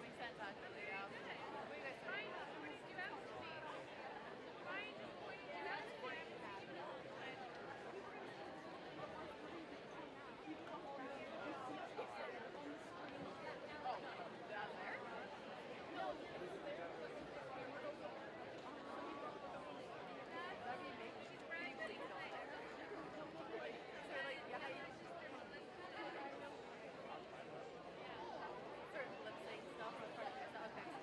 we sent actually, yeah. What do you guys think? Oh, down there? That'd be amazing. Can you believe it on there? So like, yeah, you sort of lip sync stuff. Okay.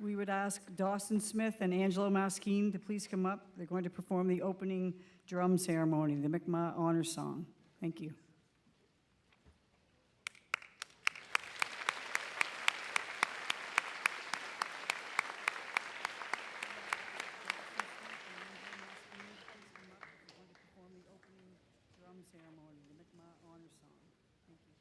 We would ask Dawson Smith and Angelo Maskeen to please come up. They're going to perform the opening drum ceremony, the Mi'kmaq Honor Song. Thank you. Ceremony, the Mi'kmaq Honor Song. Thank you.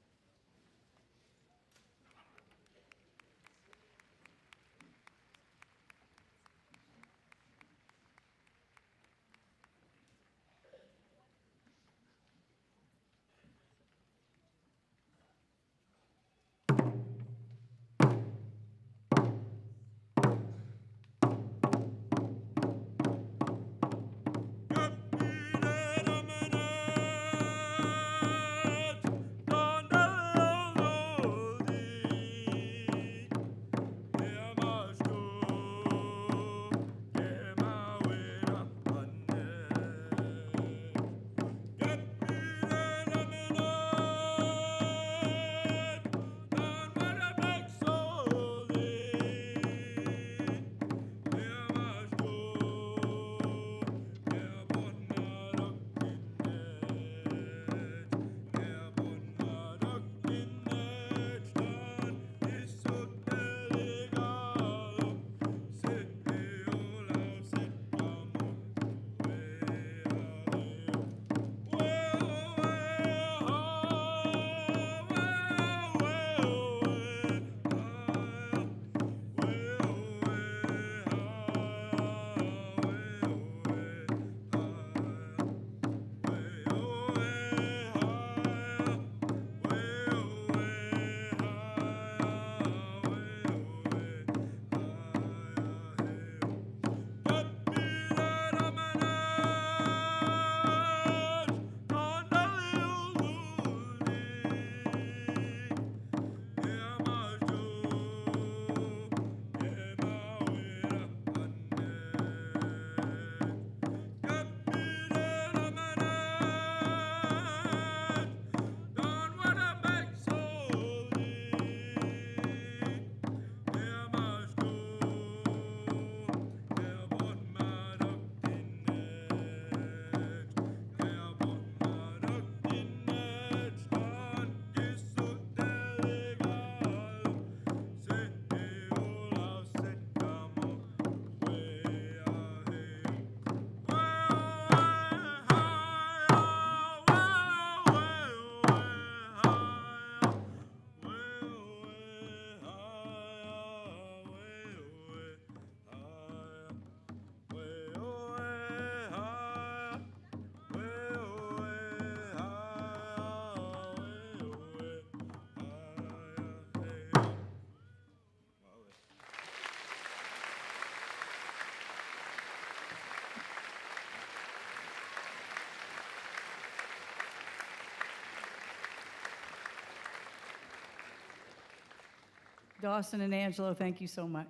Dawson and Angelo, thank you so much.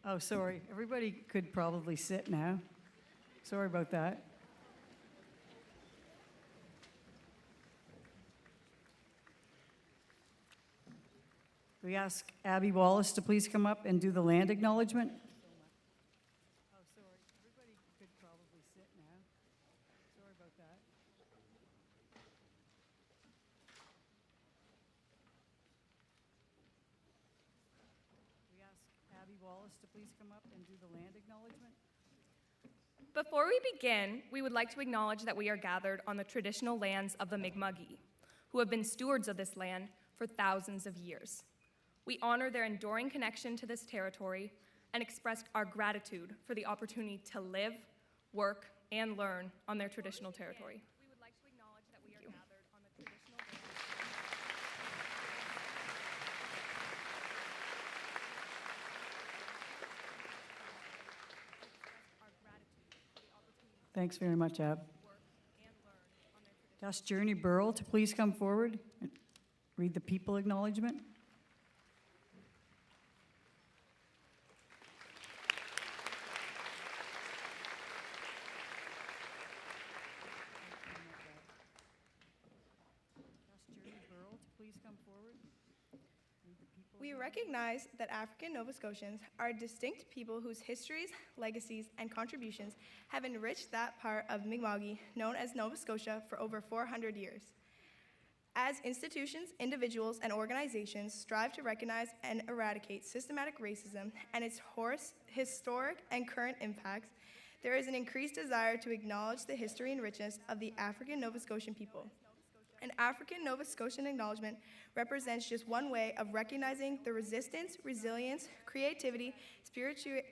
Oh, sorry. Everybody could probably sit now. Sorry about that. We ask Abby Wallace to please come up and do the land acknowledgement. Oh, sorry. Everybody could probably sit now. Sorry about that. We ask Abby Wallace to please come up and do the land acknowledgement. Before we begin, we would like to acknowledge that we are gathered on the traditional lands of the Mi'kmaq, who have been stewards of this land for thousands of years. We honor their enduring connection to this territory and express our gratitude for the opportunity to live, work, and learn on their traditional territory. We would like to acknowledge that we are gathered on the traditional lands. Thanks very much, Ab. Ask Journey Burrell to please come forward and read the people acknowledgement. Ask Journey Burrell to please come forward, read the people We recognize that African Nova Scotians are a distinct people whose histories, legacies, and contributions have enriched that part of Mi'kmaq known as Nova Scotia for over 400 years. As institutions, individuals, and organizations strive to recognize and eradicate systematic racism and its historic and current impacts, there is an increased desire to acknowledge the history and richness of the African Nova Scotian people. An African Nova Scotian acknowledgement represents just one way of recognizing the resistance, resilience, creativity,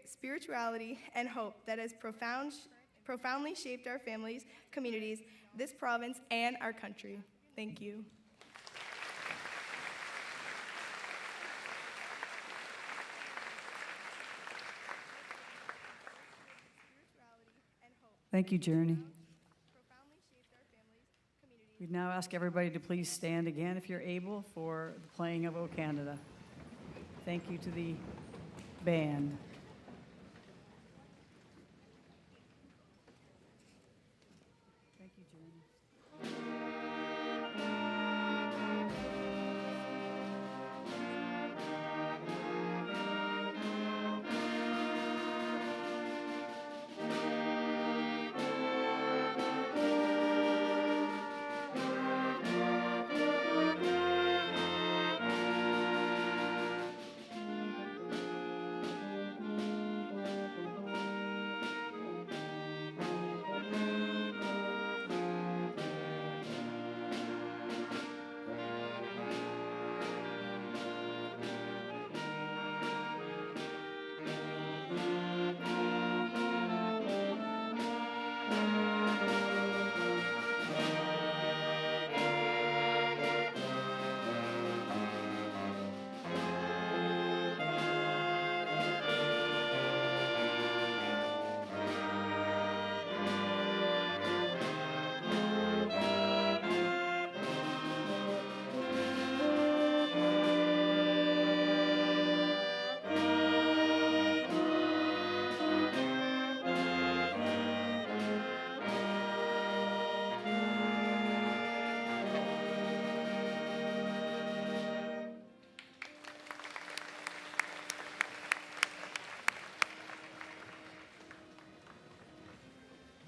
spirituality, and hope that has profoundly shaped our families, communities, this province, and our country. Thank you. Thank you, Journey. We'd now ask everybody to please stand again, if you're able, for the playing of O Canada. Thank you to the band. Thank you, Journey.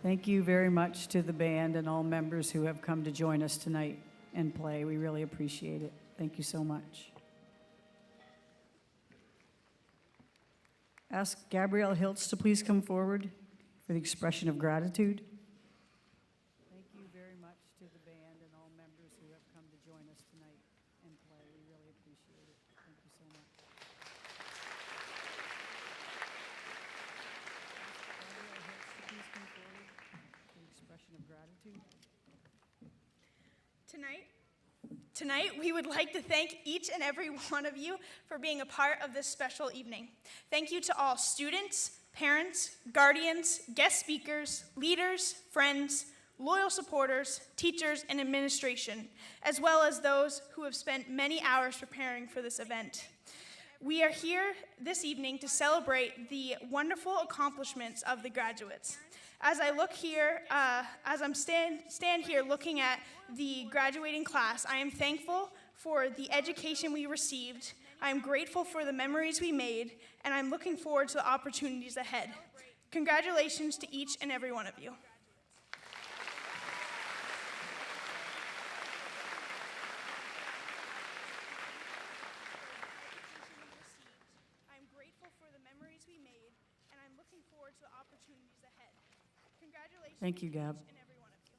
Thank you very much to the band and all members who have come to join us tonight and play. We really appreciate it. Thank you so much. Ask Gabrielle Hiltz to please come forward for the expression of gratitude. Thank you very much to the band and all members who have come to join us tonight and play. We really appreciate it. Thank you so much. Gabrielle Hiltz to please come forward for the expression of gratitude. Tonight, we would like to thank each and every one of you for being a part of this special evening. Thank you to all students, parents, guardians, guest speakers, leaders, friends, loyal supporters, teachers, and administration, as well as those who have spent many hours preparing for this event. We are here this evening to celebrate the wonderful accomplishments of the graduates. As I look here, as I'm stand here looking at the graduating class, I am thankful for the education we received. I am grateful for the memories we made, and I'm looking forward to the opportunities ahead. Congratulations to each and every one of you. I'm grateful for the memories we made, and I'm looking forward to the opportunities ahead. Congratulations. Thank you, Gab. To each and every one of you.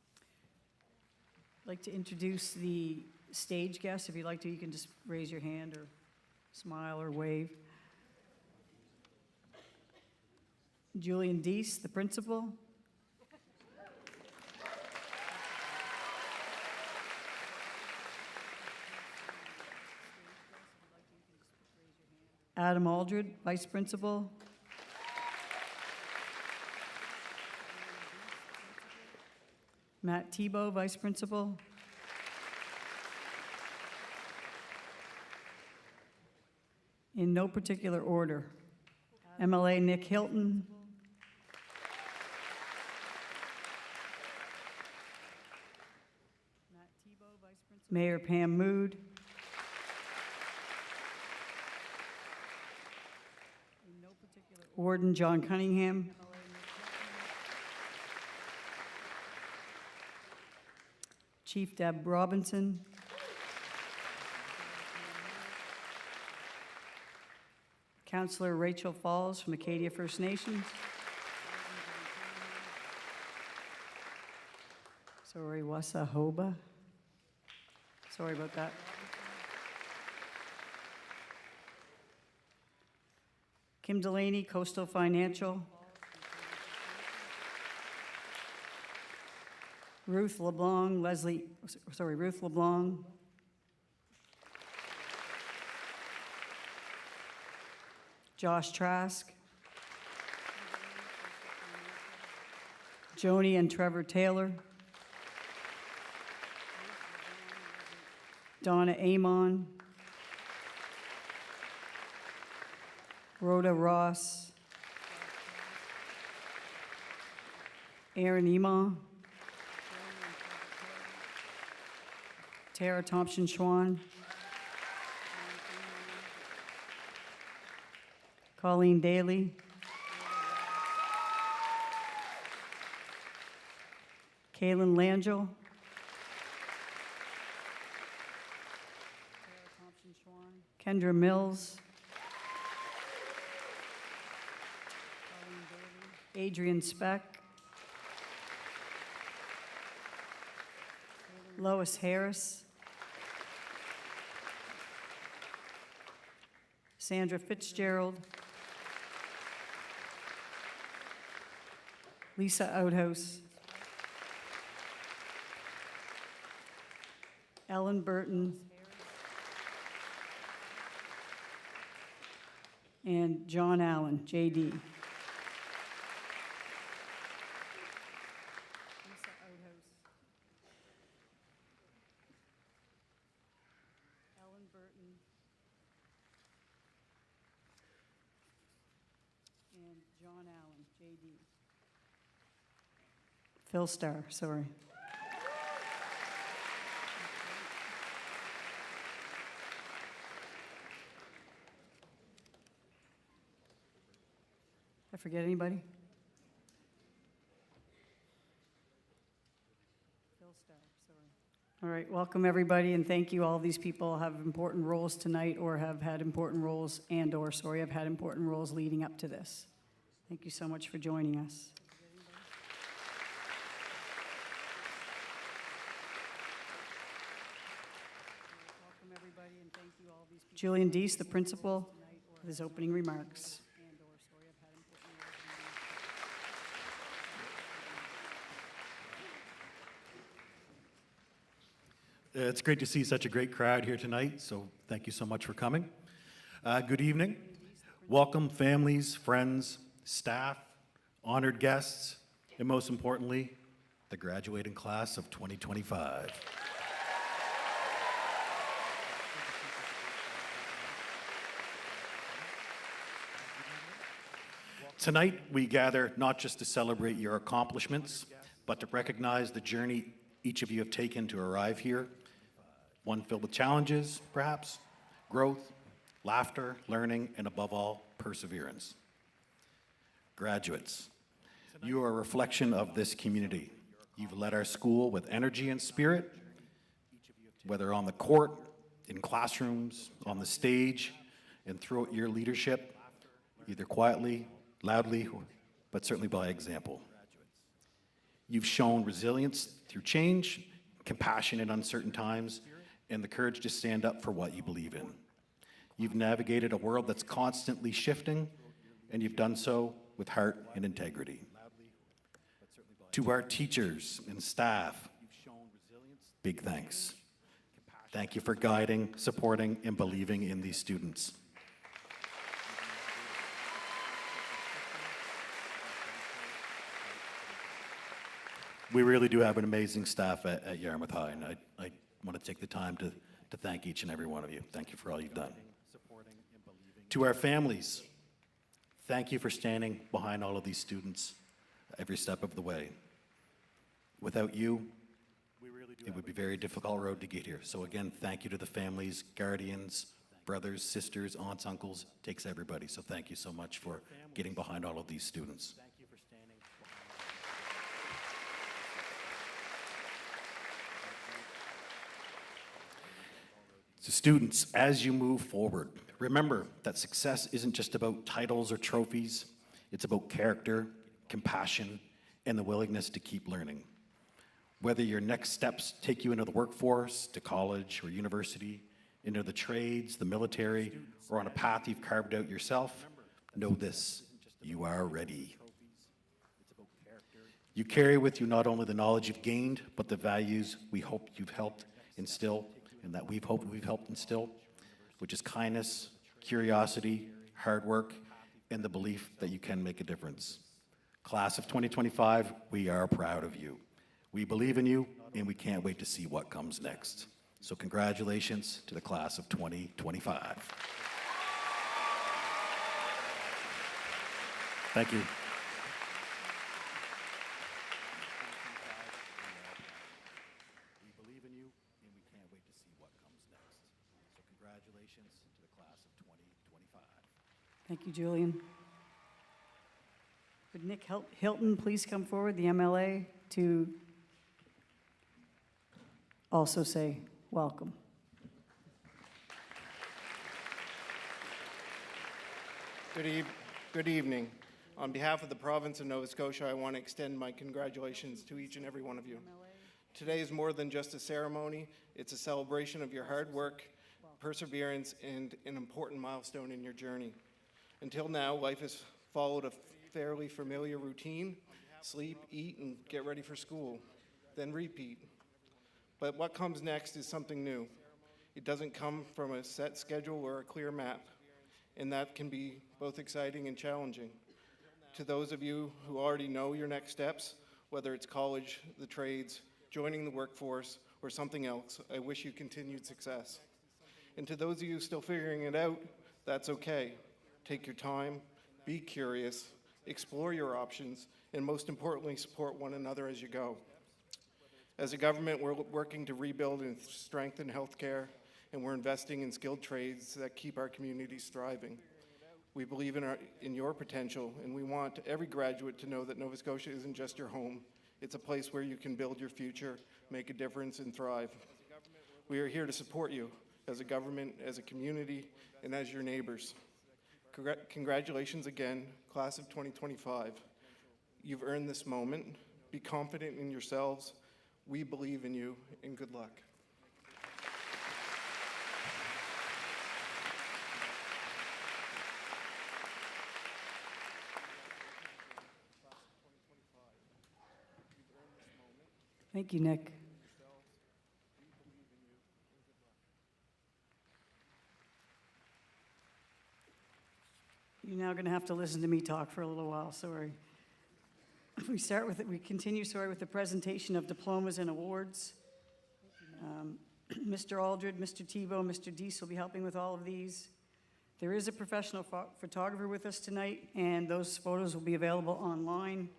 I'd like to introduce the stage guests. If you'd like to, you can just raise your hand or smile or wave. Julian Deese, the principal. Adam Aldred, vice principal. Matt Tebow, vice principal. In no particular order. MLA Nick Hilton. Mayor Pam Mood. Warden John Cunningham. Chief Deb Robinson. Councillor Rachel Falls from Acadia First Nations. Sorry, Wasahoba. Sorry about that. Kim Delaney, Coastal Financial. Ruth LeBlanc, Ruth LeBlanc. Josh Trask. Joni and Trevor Taylor. Donna Amon. Rhoda Ross. Aaron Ema. Tara Thompson-Schwan. Colleen Daly. Kaylin Langell. Kendra Mills. Adrian Speck. Lois Harris. Sandra Fitzgerald. Lisa Outhouse. Ellen Burton. And John Allen, JD. John Allen, JD. Phil Starr, sorry. I forget anybody? Phil Starr, sorry. All right, welcome everybody, and thank you. All these people have important roles tonight or have had important roles have had important roles leading up to this. Thank you so much for joining us. Welcome everybody, and thank you all these people. Julian Deese, the principal, with his opening remarks. It's great to see such a great crowd here tonight, so thank you so much for coming. Good evening. Welcome families, friends, staff, honored guests, and most importantly, the graduating class of 2025. Tonight, we gather not just to celebrate your accomplishments, but to recognize the journey each of you have taken to arrive here. One filled with challenges, perhaps, growth, laughter, learning, and above all, perseverance. Graduates, you are a reflection of this community. You've led our school with energy and spirit, whether on the court, in classrooms, on the stage, and throughout your leadership, either quietly, loudly, but certainly by example. You've shown resilience through change, compassion in uncertain times, and the courage to stand up for what you believe in. You've navigated a world that's constantly shifting, and you've done so with heart and integrity. To our teachers and staff, big thanks. Thank you for guiding, supporting, and believing in these students. We really do have an amazing staff at Yarmouth High, and I want to take the time to thank each and every one of you. Thank you for all you've done. To our families, thank you for standing behind all of these students every step of the way. Without you, it would be a very difficult road to get here. So again, thank you to the families, guardians, brothers, sisters, aunts, uncles, takes everybody. So thank you so much for getting behind all of these students. Thank you for standing. So students, as you move forward, remember that success isn't just about titles or trophies. It's about character, compassion, and the willingness to keep learning. Whether your next steps take you into the workforce, to college or university, into the trades, the military, or on a path you've carved out yourself, know this: you are ready. You carry with you not only the knowledge you've gained, but the values we hope you've helped instill, and that we've helped instill, which is kindness, curiosity, hard work, and the belief that you can make a difference. Class of 2025, we are proud of you. We believe in you, and we can't wait to see what comes next. So congratulations to the class of 2025. Thank you. We believe in you, and we can't wait to see what comes next. So congratulations to the class of 2025. Thank you, Julian. Would Nick Hilton please come forward, the MLA, to also say welcome. Good evening. On behalf of the province of Nova Scotia, I want to extend my congratulations to each and every one of you. Today is more than just a ceremony. It's a celebration of your hard work, perseverance, and an important milestone in your journey. Until now, life has followed a fairly familiar routine: sleep, eat, and get ready for school, then repeat. But what comes next is something new. It doesn't come from a set schedule or a clear map, and that can be both exciting and challenging. To those of you who already know your next steps, whether it's college, the trades, joining the workforce, or something else, I wish you continued success. And to those of you still figuring it out, that's okay. Take your time, be curious, explore your options, and most importantly, support one another as you go. As a government, we're working to rebuild and strengthen healthcare, and we're investing in skilled trades that keep our communities thriving. We believe in your potential, and we want every graduate to know that Nova Scotia isn't just your home. It's a place where you can build your future, make a difference, and thrive. We are here to support you as a government, as a community, and as your neighbors. Congratulations again, class of 2025. You've earned this moment. Be confident in yourselves. We believe in you, and good luck. Thank you, Nick. You're now going to have to listen to me talk for a little while, sorry. We continue with the presentation of diplomas and awards. Mr. Aldred, Mr. Tebow, Mr. Deese will be helping with all of these. There is a professional photographer with us tonight, and those photos will be available online.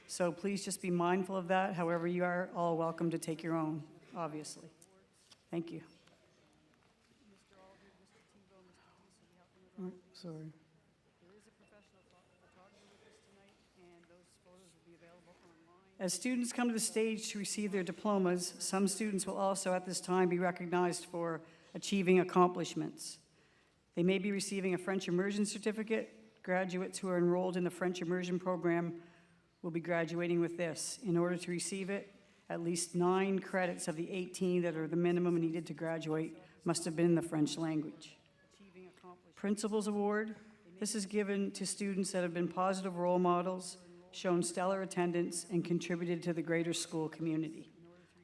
So please just be mindful of that. However, you are all welcome to take your own, obviously. Thank you. Sorry. As students come to the stage to receive their diplomas, some students will also at this time be recognized for achieving accomplishments. They may be receiving a French immersion certificate. Graduates who are enrolled in the French immersion program will be graduating with this. In order to receive it, at least 9 credits of the 18 that are the minimum needed to graduate must have been in the French language. Principal's Award. This is given to students that have been positive role models, shown stellar attendance, and contributed to the greater school community.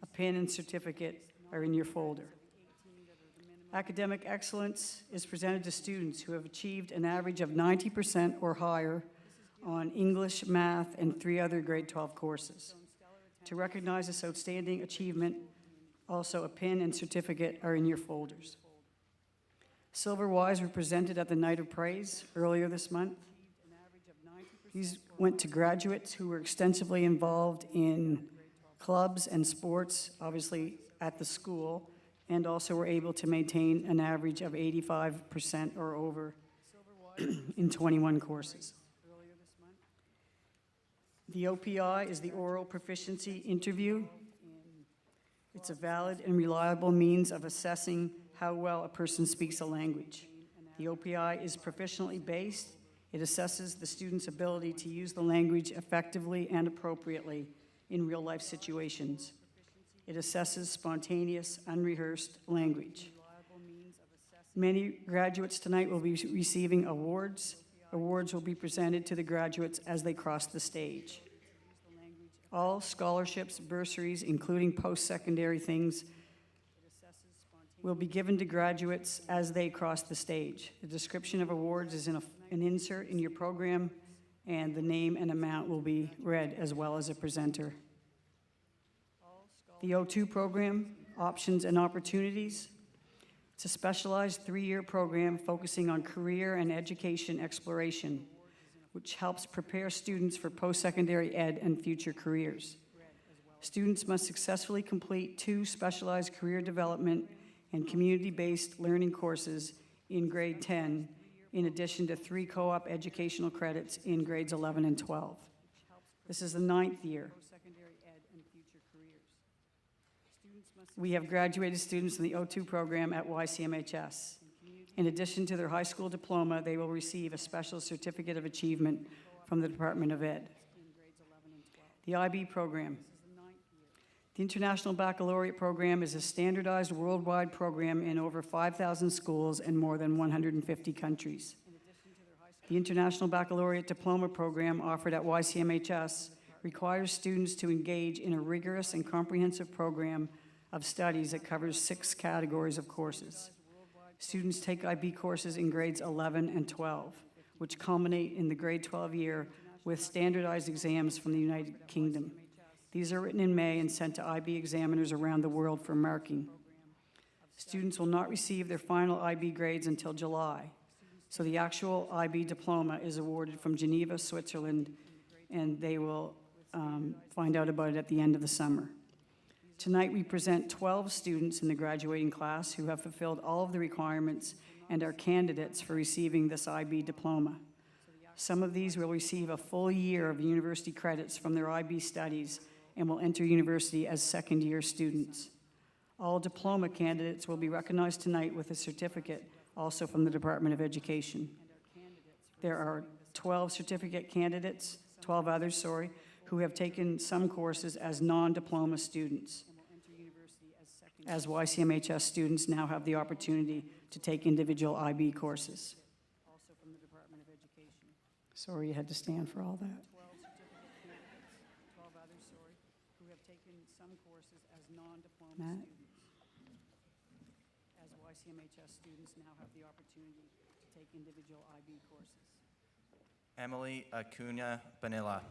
A pin and certificate are in your folder. Academic excellence is presented to students who have achieved an average of 90% or higher on English, math, and 3 other grade 12 courses. To recognize this outstanding achievement, also a pin and certificate are in your folders. Silver Ys were presented at the Night of Praise earlier this month. These went to graduates who were extensively involved in clubs and sports, obviously at the school, and also were able to maintain an average of 85% or over in 21 courses. The OPI is the Oral Proficiency Interview. It's a valid and reliable means of assessing how well a person speaks a language. The OPI is proficiently based. It assesses the student's ability to use the language effectively and appropriately in real-life situations. It assesses spontaneous, unrehearsed language. Many graduates tonight will be receiving awards. Awards will be presented to the graduates as they cross the stage. All scholarships, bursaries, including post-secondary things, will be given to graduates as they cross the stage. The description of awards is in an insert in your program, and the name and amount will be read as well as a presenter. The O2 program, Options and Opportunities. It's a specialized 3-year program focusing on career and education exploration, which helps prepare students for post-secondary ed and future careers. Students must successfully complete 2 specialized career development and community-based learning courses in grade 10, in addition to 3 co-op educational credits in grades 11 and 12. This is the 9th year. We have graduated students in the O2 program at YCMHS. In addition to their high school diploma, they will receive a special certificate of achievement from the Department of Ed. The IB program. The International Baccalaureate program is a standardized worldwide program in over 5,000 schools in more than 150 countries. The International Baccalaureate Diploma program offered at YCMHS requires students to engage in a rigorous and comprehensive program of studies that covers 6 categories of courses. Students take IB courses in grades 11 and 12, which culminate in the grade 12 year with standardized exams from the United Kingdom. These are written in May and sent to IB examiners around the world for marking. Students will not receive their final IB grades until July, so the actual IB diploma is awarded from Geneva, Switzerland, and they will find out about it at the end of the summer. Tonight, we present 12 students in the graduating class who have fulfilled all of the requirements and are candidates for receiving this IB diploma. Some of these will receive a full year of university credits from their IB studies and will enter university as second-year students. All diploma candidates will be recognized tonight with a certificate, also from the Department of Education. There are 12 certificate candidates, 12 others, who have taken some courses as non-diploma students. As YCMHS students now have the opportunity to take individual IB courses. Also from the Department of Education. Sorry you had to stand for all that. 12 others, who have taken some courses as non-diploma students. As YCMHS students now have the opportunity to take individual IB courses. Emily Acuna Banilla.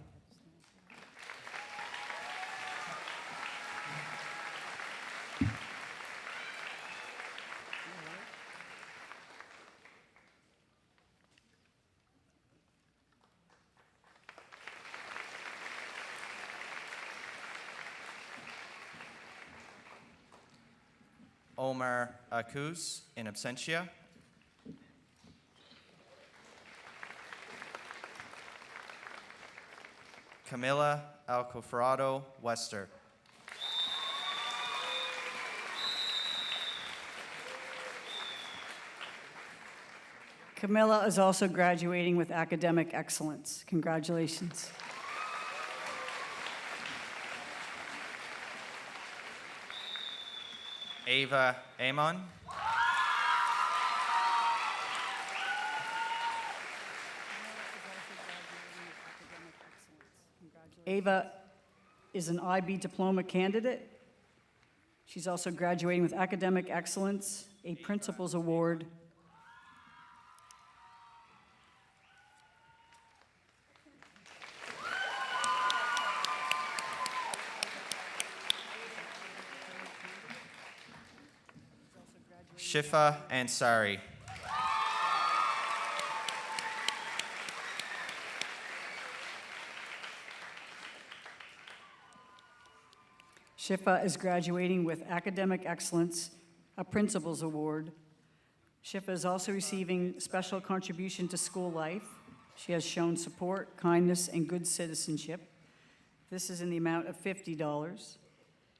Omar Acuz, in absentia. Camila Alcoforado, Wester. Camilla is also graduating with academic excellence. Congratulations. Ava Amon. Ava is an IB diploma candidate. She's also graduating with academic excellence, a principal's award. Shifa Ansari. Shifa is graduating with academic excellence, a Principal's Award. Shifa is also receiving special contribution to school life. She has shown support, kindness, and good citizenship. This is in the amount of $50.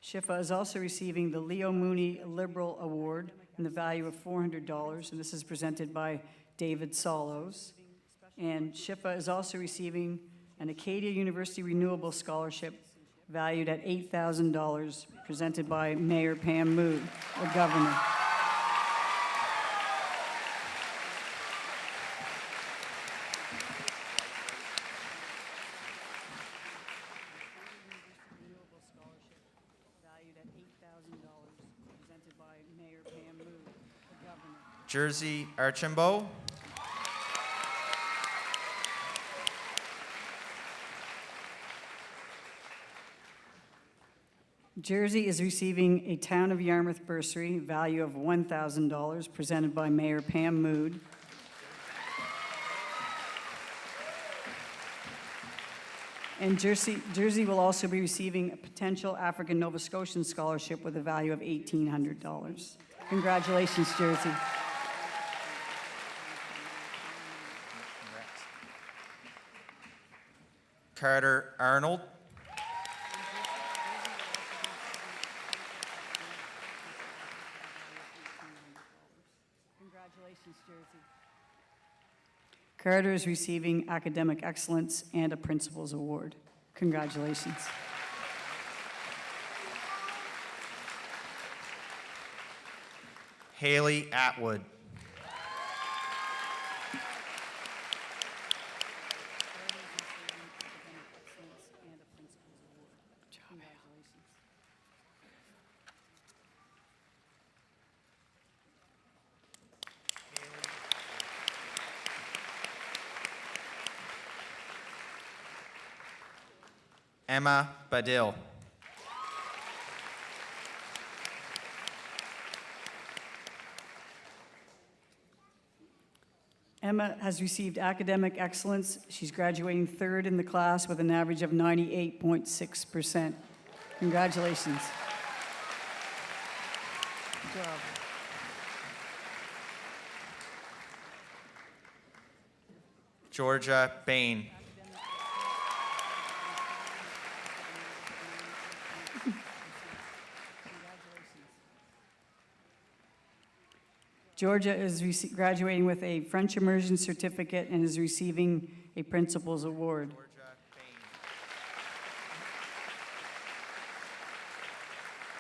Shifa is also receiving the Leo Mooney Liberal Award in the value of $400, and this is presented by David Solos. And Shifa is also receiving an Acadia University Renewable Scholarship valued at $8,000, presented by Mayor Pam Mood, the Governor. Jersey Archambault. Jersey is receiving a Town of Yarmouth bursary, value of $1,000, presented by Mayor Pam Mood. And Jersey will also be receiving a potential African Nova Scotian scholarship with a value of $1,800. Congratulations, Jersey. Carter Arnold. Congratulations, Jersey. Carter is receiving academic excellence and a Principal's Award. Congratulations. Haley Atwood. Emma Badil. Emma has received academic excellence. She's graduating third in the class with an average of 98.6%. Congratulations. Good job. Georgia Bain. Georgia is graduating with a French immersion certificate and is receiving a Principal's Award.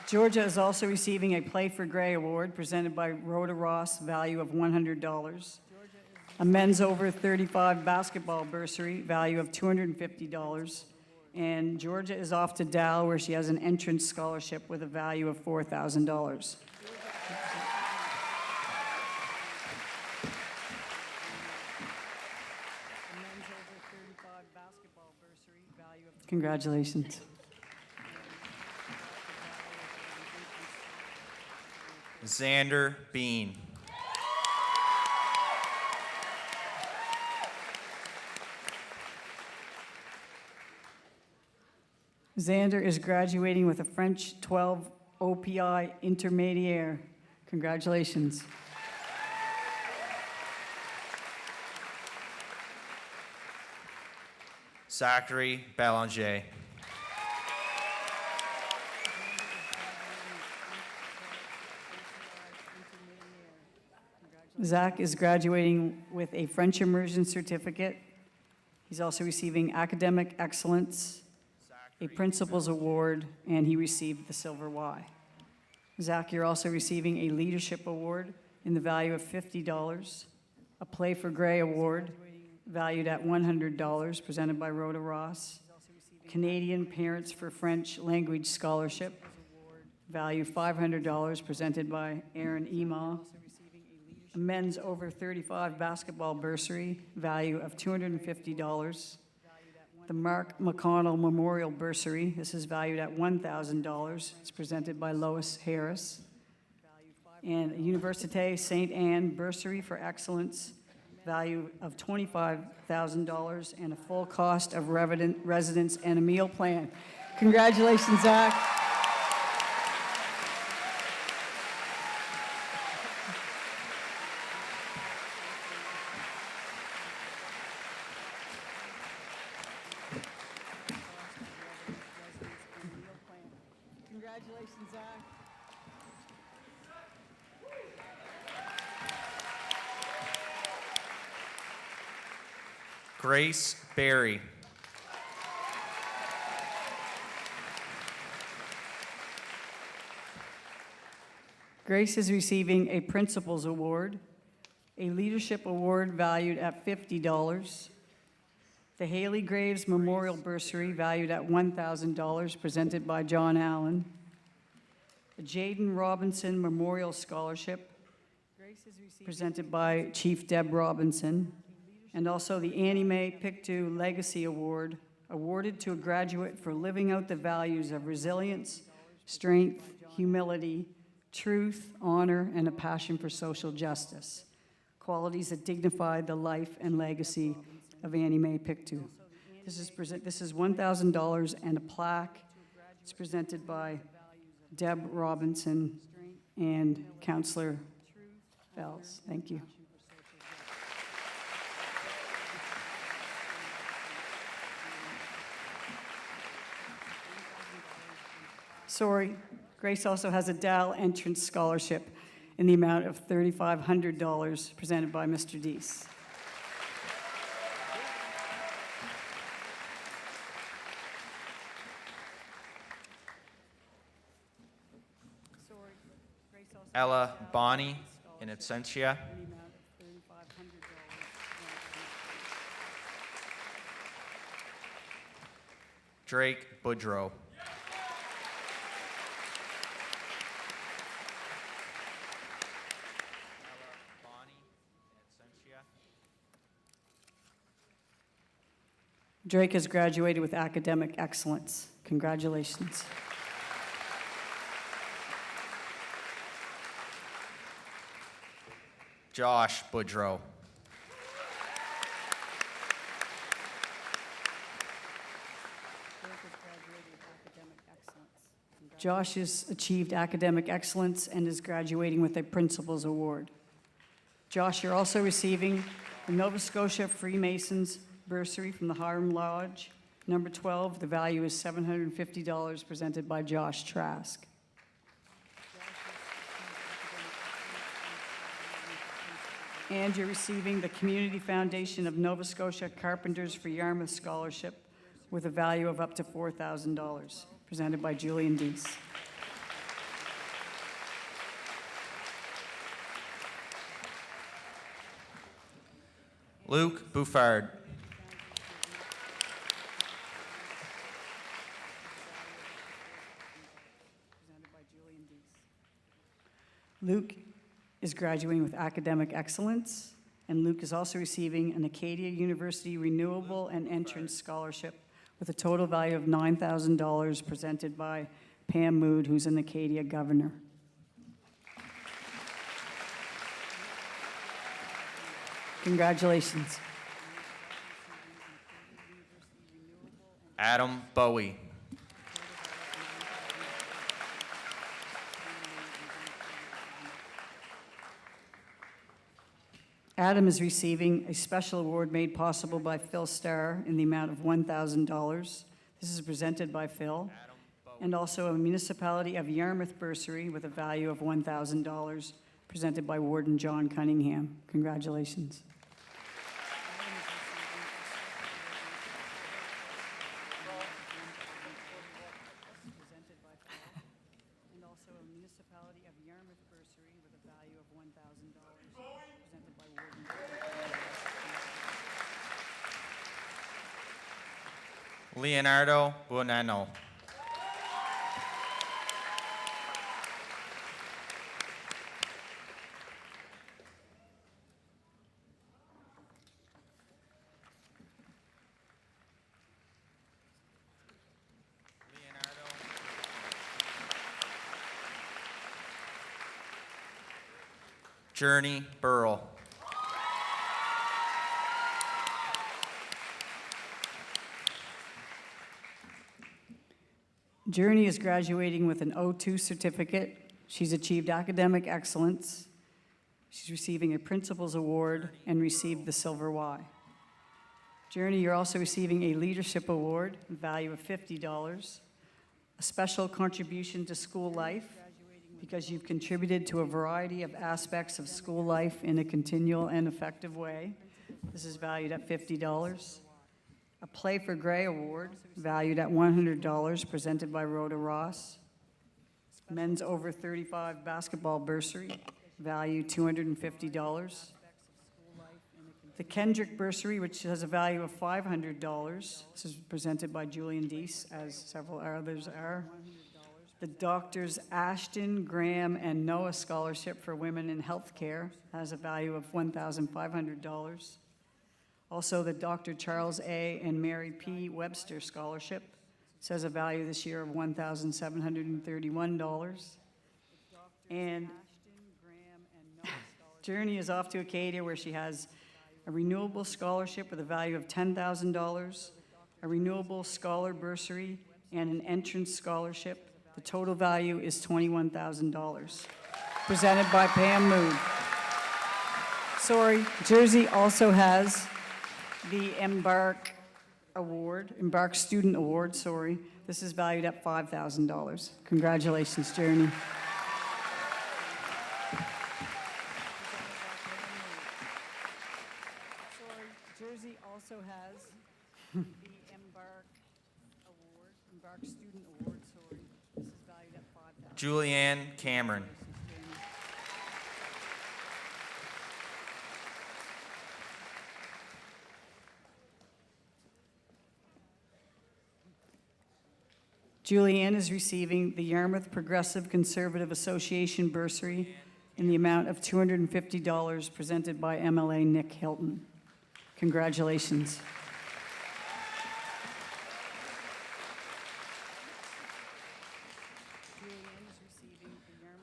Georgia is also receiving a Play for Gray Award presented by Rhoda Ross, value of $100. A men's over 35 basketball bursary, value of $250. And Georgia is off to Dow, where she has an entrance scholarship with a value of $4,000. Congratulations. Xander Bean. Xander is graduating with a French 12 OPI Intermediaire. Congratulations. Zachary Belanger. Zach is graduating with a French immersion certificate. He's also receiving academic excellence, a Principal's Award, and he received the Silver Y. Zach, you're also receiving a Leadership Award in the value of $50, a Play for Gray Award valued at $100, presented by Rhoda Ross, Canadian Parents for French Language Scholarship, value $500, presented by Aaron Ema, a men's over 35 basketball bursary, value of $250, the Mark McConnell Memorial Bursary, this is valued at $1,000, it's presented by Lois Harris, and a Université St. Anne Bursary for Excellence, value of $25,000, and a full cost of residence and a meal plan. Congratulations, Zach. Congratulations, Zach. Grace Berry. Grace is receiving a Principal's Award, a Leadership Award valued at $50, the Haley Graves Memorial Bursary valued at $1,000 presented by John Allen, a Jaden Robinson Memorial Scholarship presented by Chief Deb Robinson, and also the Annie Mae Pictou Legacy Award awarded to a graduate for living out the values of resilience, strength, humility, truth, honor, and a passion for social justice, qualities that dignify the life and legacy of Annie Mae Pictou. This is $1,000 and a plaque. It's presented by Deb Robinson and Councillor Bells. Thank you. Sorry, Grace also has a Dal Entrance Scholarship in the amount of $3,500 presented by Mr. Deese. Ella Bonnie in absentia. Drake Boudreau. Drake has graduated with academic excellence. Congratulations. Josh Boudreau. Josh has achieved academic excellence and is graduating with a Principal's Award. Josh, you're also receiving the Nova Scotia Freemasons Bursary from the Hiram Lodge. Number 12, the value is $750, presented by Josh Trask. And you're receiving the Community Foundation of Nova Scotia Carpenters for Yarmouth Scholarship with a value of up to $4,000, presented by Julian Deese. Luke Buffard. Luke is graduating with academic excellence, and Luke is also receiving an Acadia University Renewable and Entrance Scholarship with a total value of $9,000 presented by Pam Mood, who's an Acadia governor. Congratulations. Adam Bowie. Adam is receiving a special award made possible by Phil Starr in the amount of $1,000. This is presented by Phil. And also a Municipality of Yarmouth bursary with a value of $1,000 presented by Warden John Cunningham. Congratulations. And also a Municipality of Yarmouth bursary with a value of $1,000 presented by Warden Leonardo Bonanno. Journey Burrell. Journey is graduating with an O2 certificate. She's achieved academic excellence. She's receiving a Principal's Award and received the Silver Y. Journey, you're also receiving a Leadership Award, value of $50, a special contribution to school life because you've contributed to a variety of aspects of school life in a continual and effective way. This is valued at $50. A Play for Gray Award, valued at $100, presented by Rhoda Ross. Men's Over 35 Basketball Bursary, value $250. The Kendrick Bursary, which has a value of $500. This is presented by Julian Deese, as several others are. The Doctors Ashton, Graham, and Noah Scholarship for Women in Healthcare has a value of $1,500. Also, the Dr. Charles A. and Mary P. Webster Scholarship says a value this year of $1,731. And Journey is off to Acadia, where she has a renewable scholarship with a value of $10,000, a renewable scholar bursary, and an entrance scholarship. The total value is $21,000. Presented by Pam Mood. Sorry, Jersey also has the Embark Award, Embark Student Award, sorry. This is valued at $5,000. Congratulations, Journey. Jersey also has the Embark Award, Embark Student Award, sorry. This is valued at $5,000. Julianne Cameron. Julianne is receiving the Yarmouth Progressive Conservative Association bursary in the amount of $250 presented by MLA Nick Hilton. Congratulations.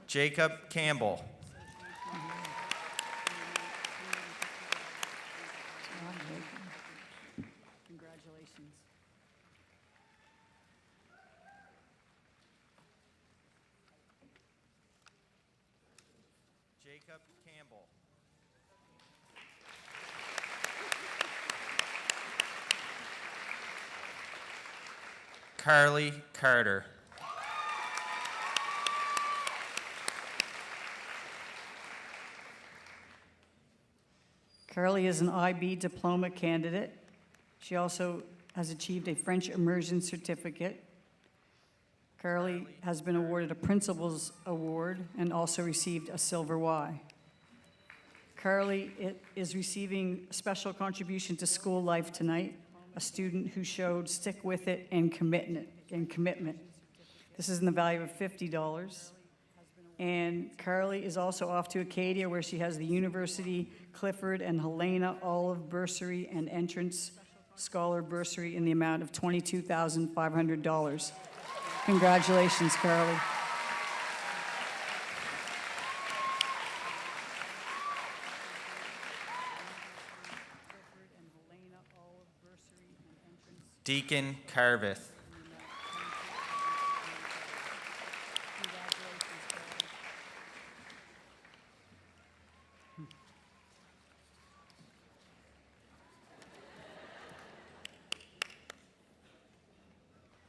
Jacob Campbell. Congratulations. Jacob Campbell. Carly Carter. Carly is an IB diploma candidate. She also has achieved a French immersion certificate. Carly has been awarded a Principal's Award and also received a Silver Y. Carly is receiving a special contribution to school life tonight, a student who showed stick with it and commitment. This is in the value of $50. And Carly is also off to Acadia, where she has the University Clifford and Helena Olive Bursary and Entrance Scholar Bursary in the amount of $22,500. Congratulations, Carly. Deacon Carveth.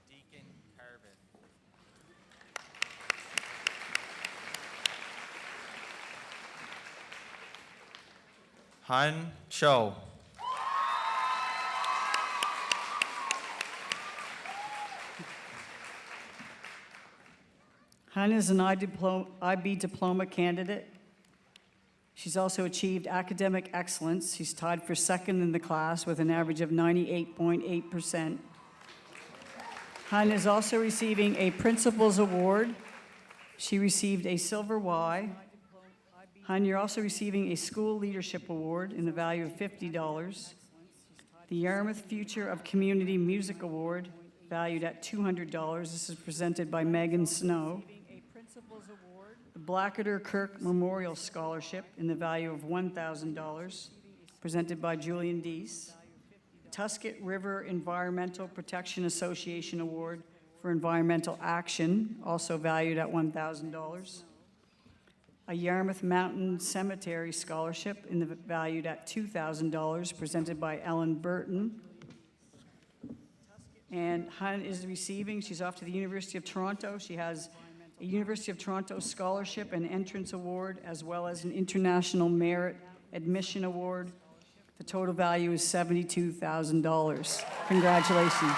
Deacon Carveth. Han Cho. Han is an IB diploma candidate. She's also achieved academic excellence. She's tied for second in the class with an average of 98.8%. Han is also receiving a Principal's Award. She received a Silver Y. Han, you're also receiving a School Leadership Award in the value of $50. The Yarmouth Future of Community Music Award, valued at $200. This is presented by Megan Snow. The Blackadder Kirk Memorial Scholarship in the value of $1,000, presented by Julian Deese. Tusket River Environmental Protection Association Award for Environmental Action, also valued at $1,000. A Yarmouth Mountain Cemetery Scholarship valued at $2,000, presented by Ellen Burton. And Hun is receiving, she's off to the University of Toronto. She has a University of Toronto Scholarship and Entrance Award, as well as an International Merit Admission Award. The total value is $72,000. Congratulations.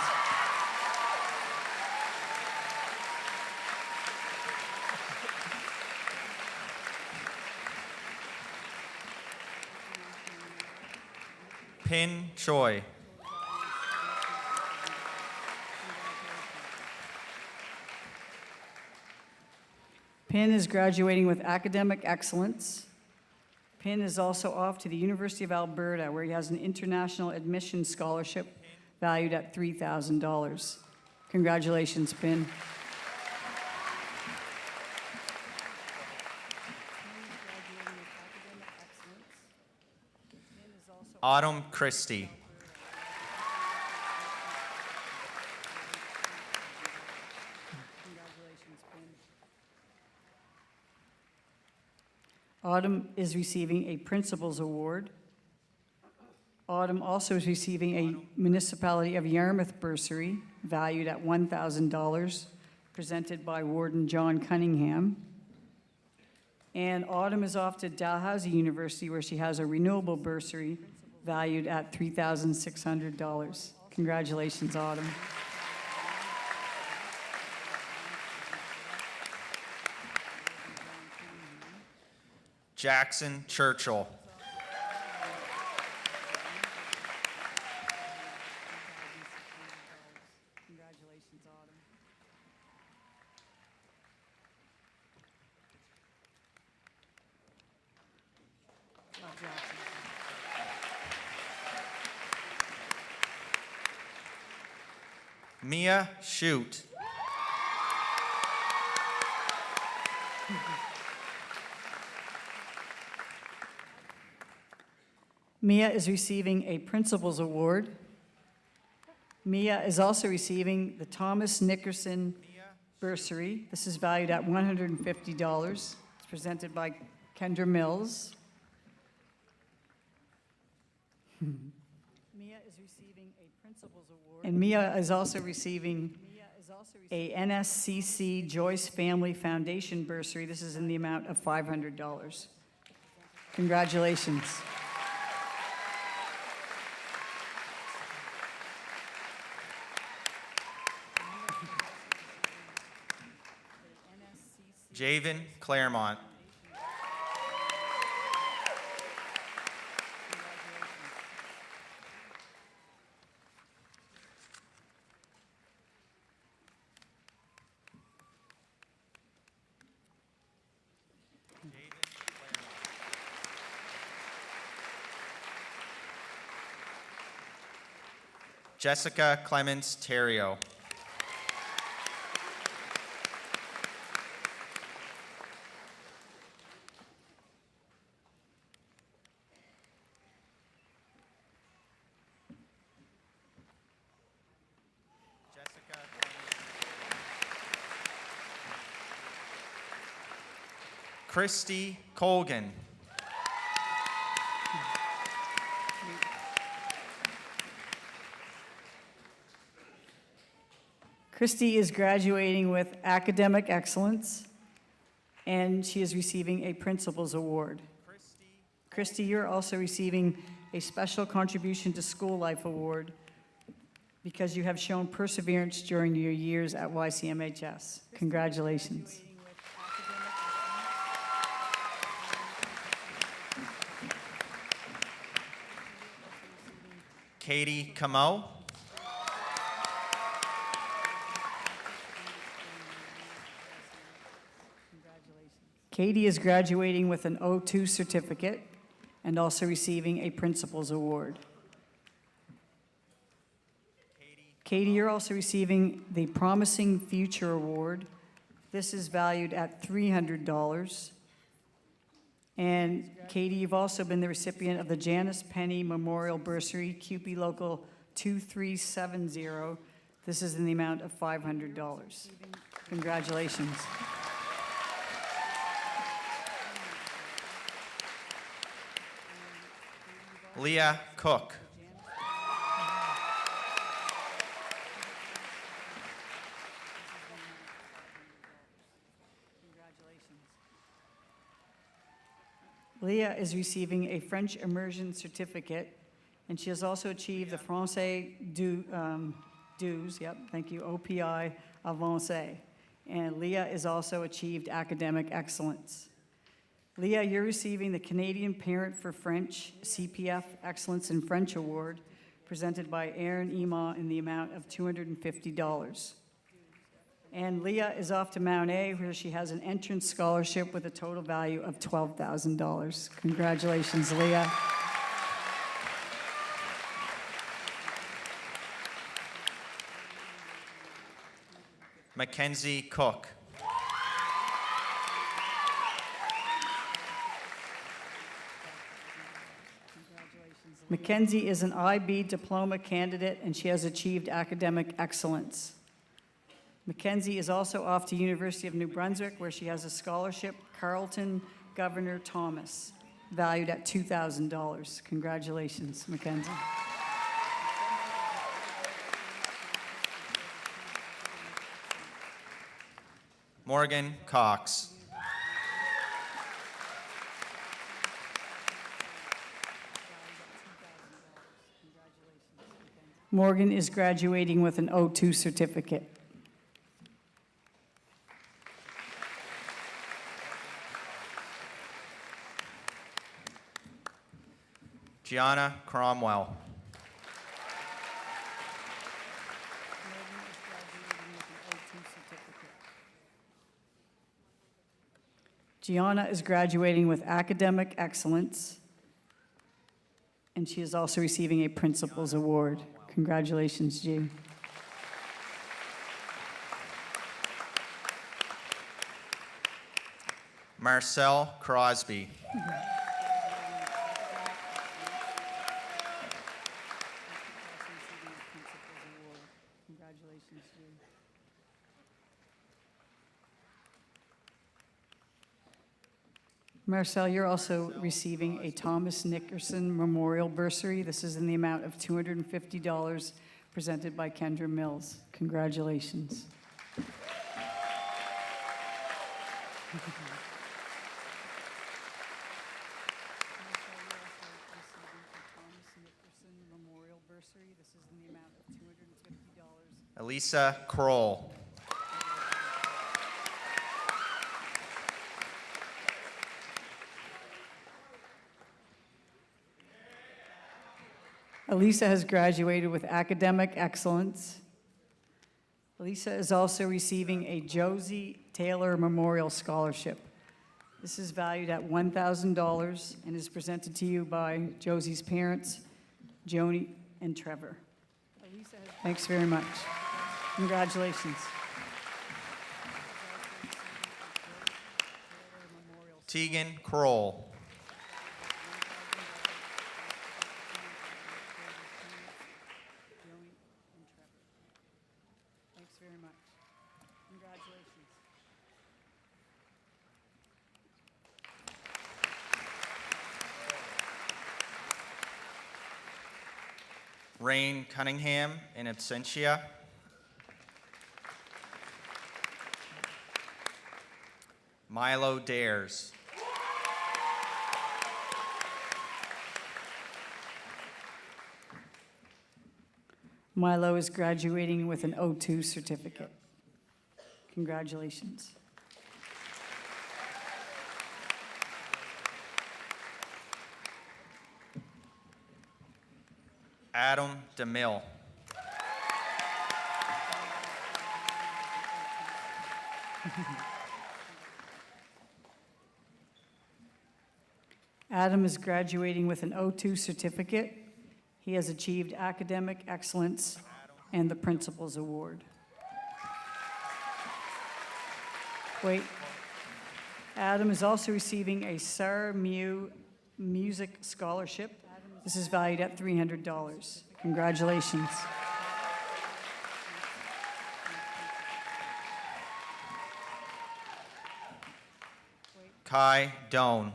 Pin Choi. Pin is graduating with academic excellence. Pin is also off to the University of Alberta, where he has an international admission scholarship valued at $3,000. Congratulations, Pin. Autumn Christie. Autumn is receiving a Principal's Award. Autumn also is receiving a Municipality of Yarmouth bursary valued at $1,000, presented by Warden John Cunningham. And Autumn is off to Dalhousie University, where she has a renewable bursary valued at $3,600. Congratulations, Autumn. Jackson Churchill. Congratulations, Autumn. Love Jackson. Mia Shute. Mia is receiving a Principal's Award. Mia is also receiving the Thomas Nickerson Bursary. This is valued at $150. It's presented by Kendra Mills. Mia is receiving a Principal's Award. And Mia is also receiving a NSCC Joyce Family Foundation Bursary. This is in the amount of $500. Congratulations. Javen Claremont. Jessica Clements Terrio. Christy Colgan. Christy is graduating with academic excellence, and she is receiving a Principal's Award. Christy, you're also receiving a Special Contribution to School Life Award because you have shown perseverance during your years at YCMHS. Congratulations. Katie Camo. Katie is graduating with an O2 certificate and also receiving a Principal's Award. Katie, you're also receiving the Promising Future Award. This is valued at $300. And Katie, you've also been the recipient of the Janice Penny Memorial Bursary, CUPE Local 2370. This is in the amount of $500. Congratulations. Leah Cook. Leah is receiving a French immersion certificate, and she has also achieved the Français DUS, yep, thank you, OPI Avancé. And Leah has also achieved academic excellence. Leah, you're receiving the Canadian Parent for French CPF Excellence in French Award, presented by Aaron Ema in the amount of $250. And Leah is off to Mount A, where she has an entrance scholarship with a total value of $12,000. Congratulations, Leah. Mackenzie Cook. Mackenzie is an IB diploma candidate, and she has achieved academic excellence. Mackenzie is also off to University of New Brunswick, where she has a scholarship, Carleton Governor Thomas, valued at $2,000. Congratulations, Mackenzie. Morgan Cox. Morgan is graduating with an O2 certificate. Gianna Cromwell. Gianna is graduating with academic excellence, and she is also receiving a Principal's Award. Congratulations, G. Marcel Crosby. Congratulations, G. Marcel, you're also receiving a Thomas Nickerson Memorial Bursary. This is in the amount of $250, presented by Kendra Mills. Congratulations. Elisa Kroll. Elisa has graduated with academic excellence. Elisa is also receiving a Josie Taylor Memorial Scholarship. This is valued at $1,000 and is presented to you by Josie's parents, Joni and Trevor. Thanks very much. Congratulations. Tegan Kroll. Thanks very much. Congratulations. Rain Cunningham in absentia. Milo Dares. Milo is graduating with an O2 certificate. Congratulations. Adam DeMille. Adam is graduating with an O2 certificate. He has achieved academic excellence and the Principal's Award. Wait. Adam is also receiving a Sarah Mew Music Scholarship. This is valued at $300. Congratulations. Kai Doan.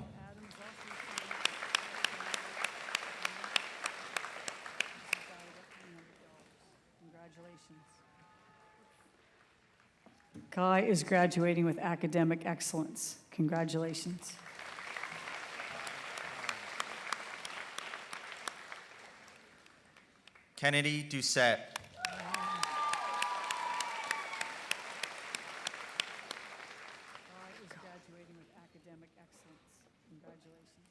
Kai is graduating with academic excellence. Congratulations. Kennedy Doucette. Is graduating with academic excellence. Congratulations.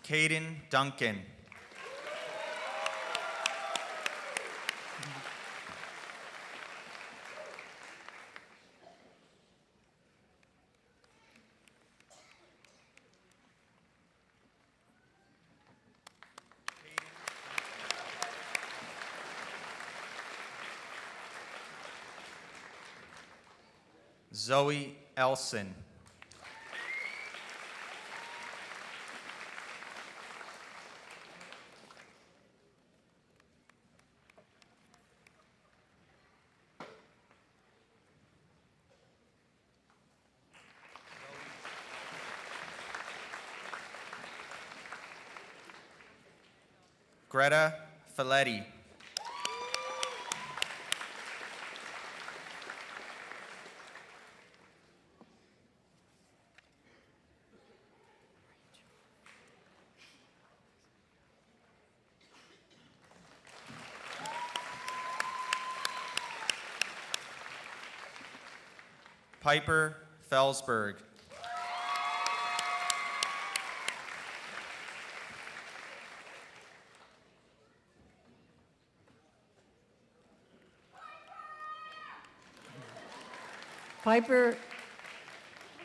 Caden Duncan. Zoe Elson. Greta Faletti. Piper Felsberg. Piper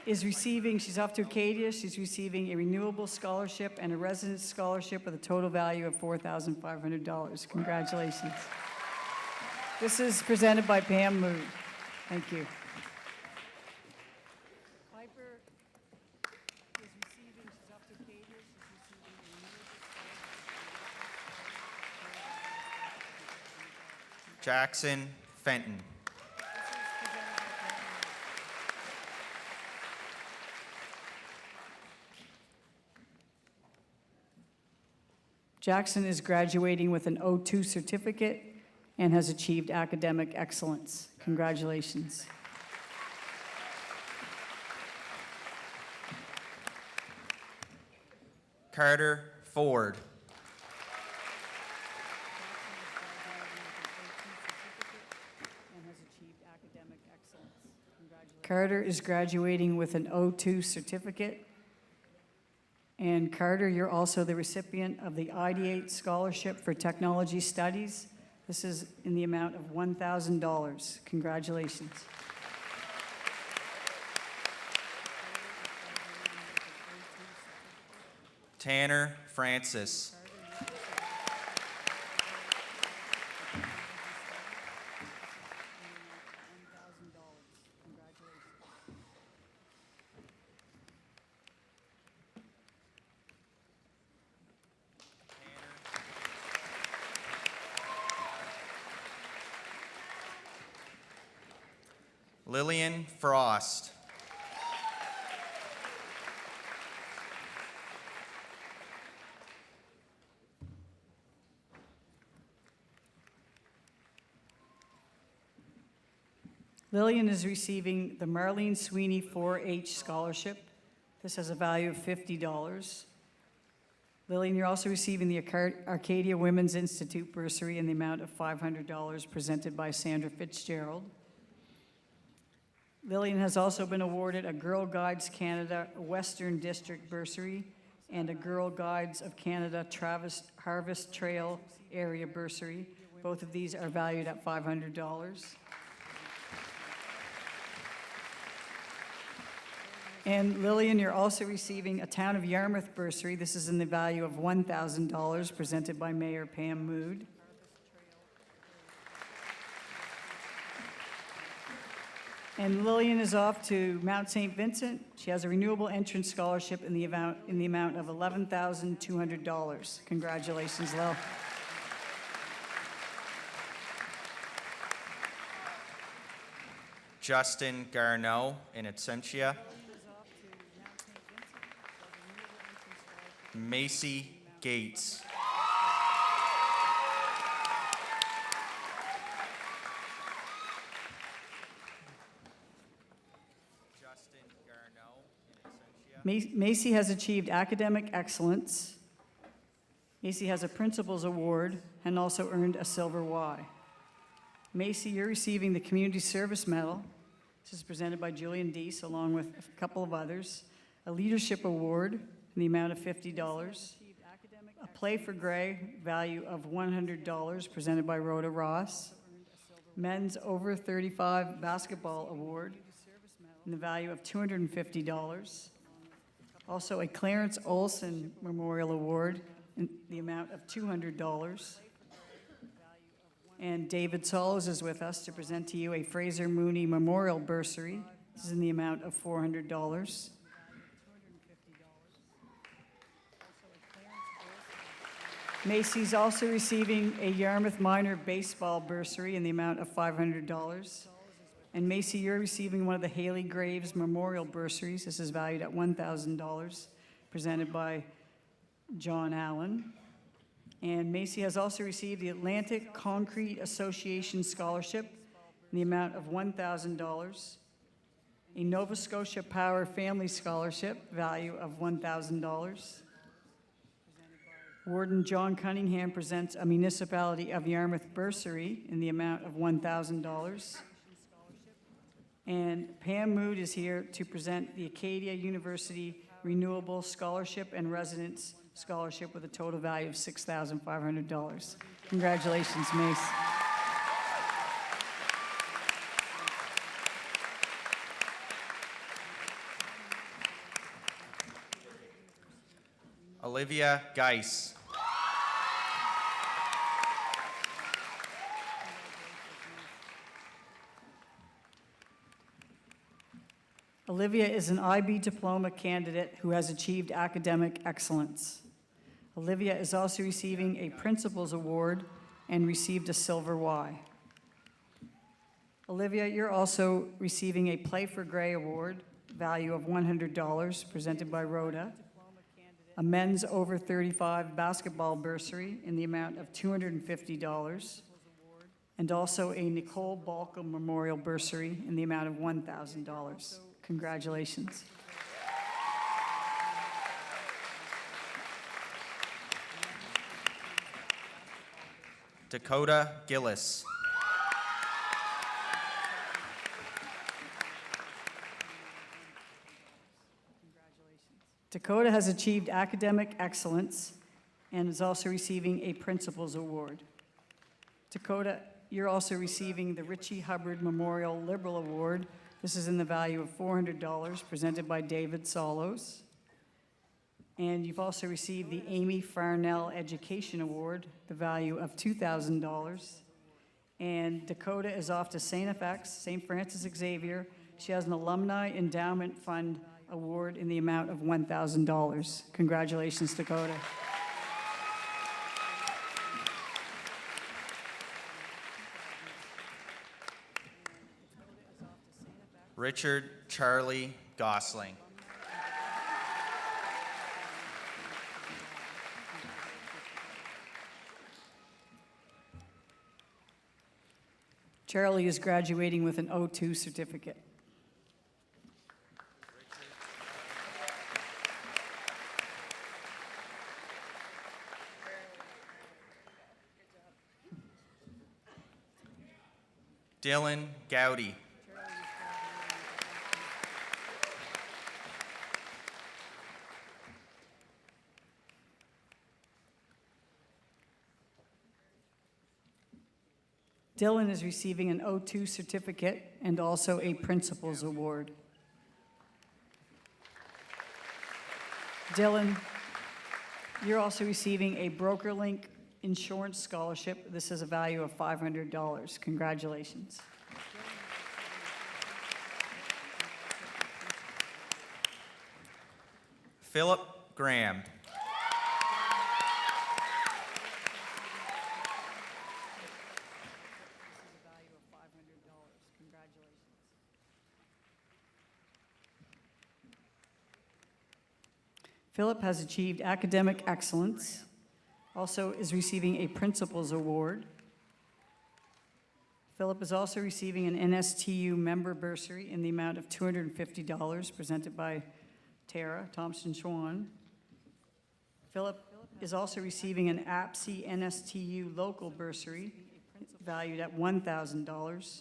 is receiving, she's off to Acadia, she's receiving a renewable scholarship and a residence scholarship with a total value of $4,500. Congratulations. This is presented by Pam Mood. Thank you. Piper is receiving, she's off to Acadia, she's receiving a renewable Jackson Fenton. Jackson is graduating with an O2 certificate and has achieved academic excellence. Congratulations. Carter Ford. Carter is graduating with an O2 certificate. And Carter, you're also the recipient of the Ideate Scholarship for Technology Studies. This is in the amount of $1,000. Congratulations. Tanner Francis. Lillian Frost. Lillian is receiving the Marlene Sweeney 4-H Scholarship. This has a value of $50. Lillian, you're also receiving the Arcadia Women's Institute bursary in the amount of $500 presented by Sandra Fitzgerald. Lillian has also been awarded a Girl Guides Canada Western District bursary and a Girl Guides of Canada Travis Harvest Trail Area bursary. Both of these are valued at $500. And Lillian, you're also receiving a Town of Yarmouth bursary. This is in the value of $1,000 presented by Mayor Pam Mood. And Lillian is off to Mount St. Vincent. She has a renewable entrance scholarship in the amount of $11,200. Congratulations, Lil. Justin Garneau in absentia. Macy Gates. Macy has achieved academic excellence. Macy has a Principal's Award and also earned a Silver Y. Macy, you're receiving the Community Service Medal. This is presented by Julian Deese along with a couple of others. A Leadership Award in the amount of $50. A Play for Gray, value of $100, presented by Rhoda Ross. Men's Over 35 Basketball Award in the value of $250. Also a Clarence Olson Memorial Award in the amount of $200. And David Solos is with us to present to you a Fraser Mooney Memorial Bursary. This is in the amount of $400. Macy's also receiving a Yarmouth Minor Baseball Bursary in the amount of $500. And Macy, you're receiving one of the Haley Graves Memorial Bursaries. This is valued at $1,000, presented by John Allen. And Macy has also received the Atlantic Concrete Association Scholarship in the amount of $1,000. A Nova Scotia Power Family Scholarship, value of $1,000. Warden John Cunningham presents a Municipality of Yarmouth bursary in the amount of $1,000. And Pam Mood is here to present the Acadia University Renewable Scholarship and Residence Scholarship with a total value of $6,500. Congratulations, Mace. Olivia Geis. Olivia is an IB diploma candidate who has achieved academic excellence. Olivia is also receiving a Principal's Award and received a Silver Y. Olivia, you're also receiving a Play for Gray Award, value of $100, presented by Rhoda. A Men's Over 35 Basketball Bursary in the amount of $250. And also a Nicole Balcom Memorial Bursary in the amount of $1,000. Congratulations. Dakota Gillis. Dakota has achieved academic excellence and is also receiving a Principal's Award. Dakota, you're also receiving the Richie Hubbard Memorial Liberal Award. This is in the value of $400, presented by David Solos. And you've also received the Amy Farnell Education Award, the value of $2,000. And Dakota is off to St. FX, St. Francis Xavier. She has an Alumni Endowment Fund Award in the amount of $1,000. Congratulations, Dakota. Richard Charlie Gosling. Charlie is graduating with an O2 certificate. Dylan Gowdy. Dylan is receiving an O2 certificate and also a Principal's Award. Dylan, you're also receiving a BrokerLink Insurance Scholarship. This is a value of $500. Congratulations. Philip Graham. Philip has achieved academic excellence, also is receiving a Principal's Award. Philip is also receiving an NSTU member bursary in the amount of $250, presented by Tara Thompson-Schwan. Philip is also receiving an APSI NSTU local bursary valued at $1,000.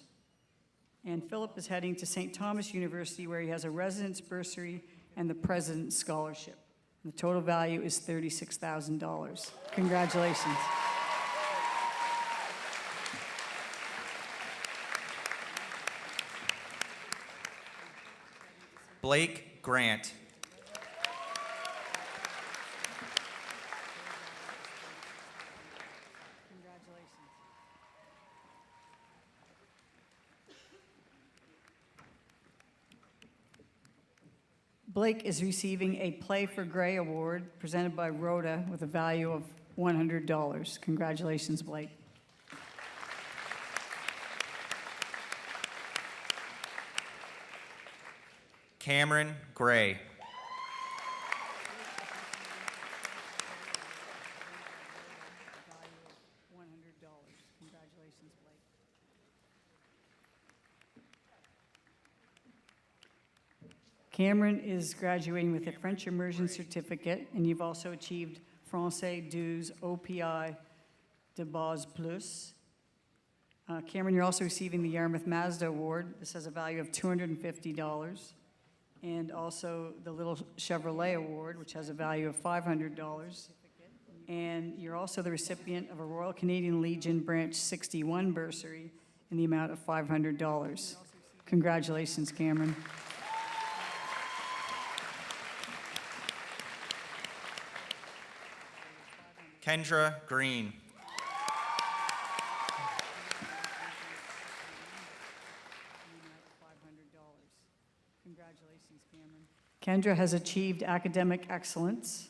And Philip is heading to St. Thomas University, where he has a residence bursary and the President's Scholarship. The total value is $36,000. Congratulations. Blake Grant. Blake is receiving a Play for Gray Award presented by Rhoda with a value of $100. Congratulations, Blake. Cameron Gray. Congratulations, Blake. Cameron is graduating with a French immersion certificate, and you've also achieved Français 2 OPI de base plus. Cameron, you're also receiving the Yarmouth Mazda Award. This has a value of $250. And also the Little Chevrolet Award, which has a value of $500. And you're also the recipient of a Royal Canadian Legion Branch 61 bursary in the amount of $500. Congratulations, Cameron. Kendra Green. Congratulations, Cameron. Kendra has achieved academic excellence.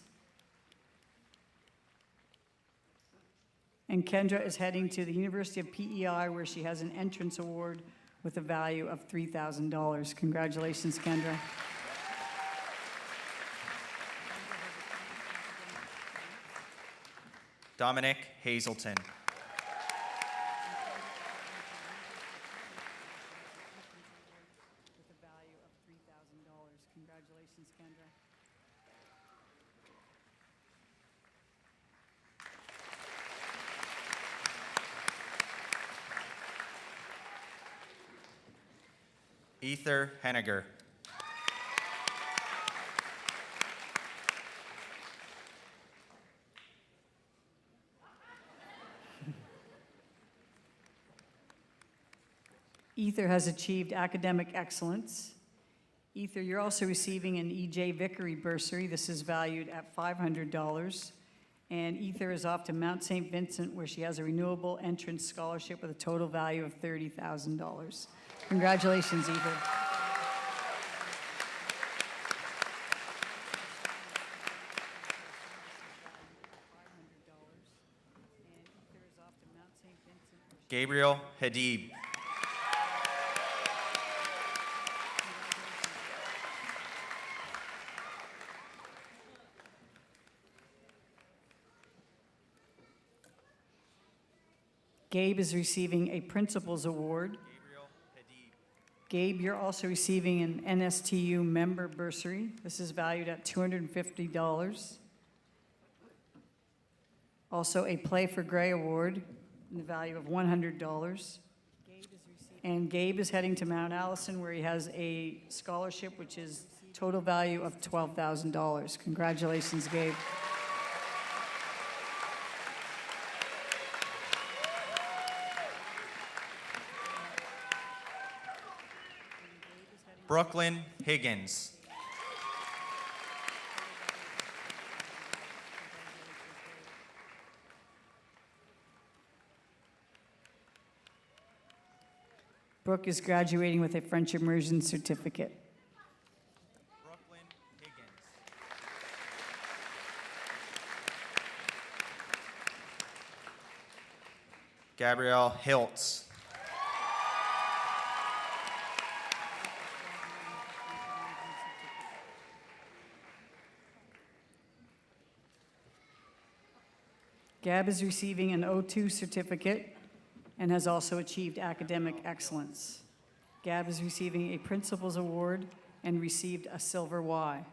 And Kendra is heading to the University of PEI, where she has an entrance award with a value of $3,000. Congratulations, Kendra. Dominic Hazelton. With a value of $3,000. Congratulations, Kendra. Ether Henniger. Ether has achieved academic excellence. Ether, you're also receiving an E.J. Vickery bursary. This is valued at $500. And Ether is off to Mount St. Vincent, where she has a renewable entrance scholarship with a total value of $30,000. Congratulations, Ether. Gabriel Hadid. Gabe is receiving a Principal's Award. Gabe, you're also receiving an NSTU member bursary. This is valued at $250. Also a Play for Gray Award in the value of $100. And Gabe is heading to Mount Allison, where he has a scholarship, which is total value of $12,000. Congratulations, Gabe. Brooklyn Higgins. Brooke is graduating with a French immersion certificate. Brooklyn Higgins. Gabrielle Hiltz. Gab is receiving an O2 certificate and has also achieved academic excellence. Gab is receiving a Principal's Award and received a Silver Y.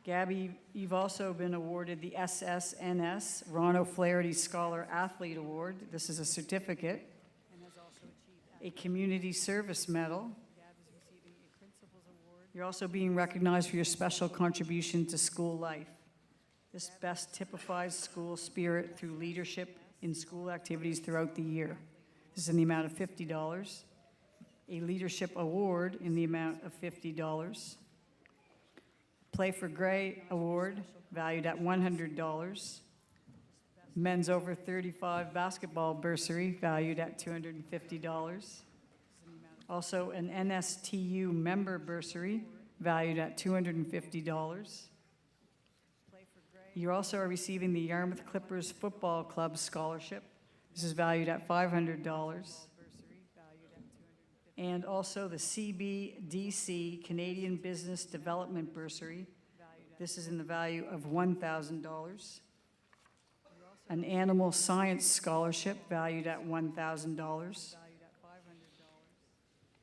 Gabby, you've also been awarded the SSNS Ron O'Flaherty Scholar Athlete Award. This is a certificate. A Community Service Medal. You're also being recognized for your special contribution to school life. This best typifies school spirit through leadership in school activities throughout the year. This is in the amount of $50. A Leadership Award in the amount of $50. Play for Gray Award, valued at $100. Men's over 35 basketball bursary, valued at $250. Also an NSTU member bursary, valued at $250. You also are receiving the Yarmouth Clippers Football Club Scholarship. This is valued at $500. And also the CBDC Canadian Business Development Bursary. This is in the value of $1,000. An Animal Science Scholarship valued at $1,000.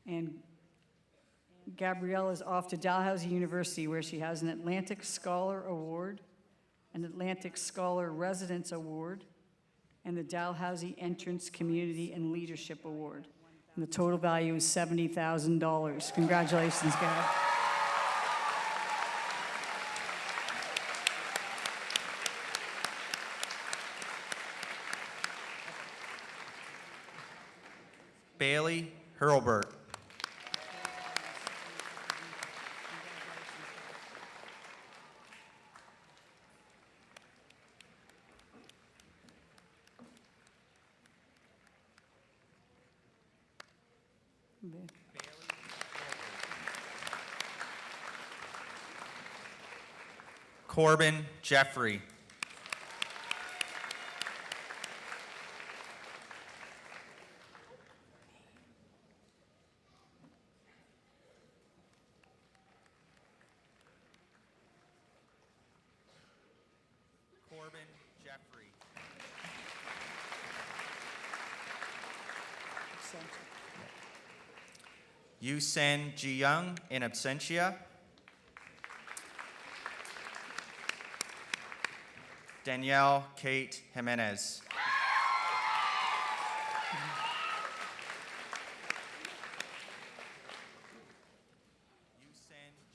And Gabrielle is off to Dalhousie University, where she has an Atlantic Scholar Award, an Atlantic Scholar Residence Award, and the Dalhousie Entrance Community and Leadership Award. And the total value is $70,000. Congratulations, Gab. Bailey Hurlbert. Corbin Jeffrey. Corbin Jeffrey. Yusen Jiyoung in absentia. Danielle Kate Jimenez.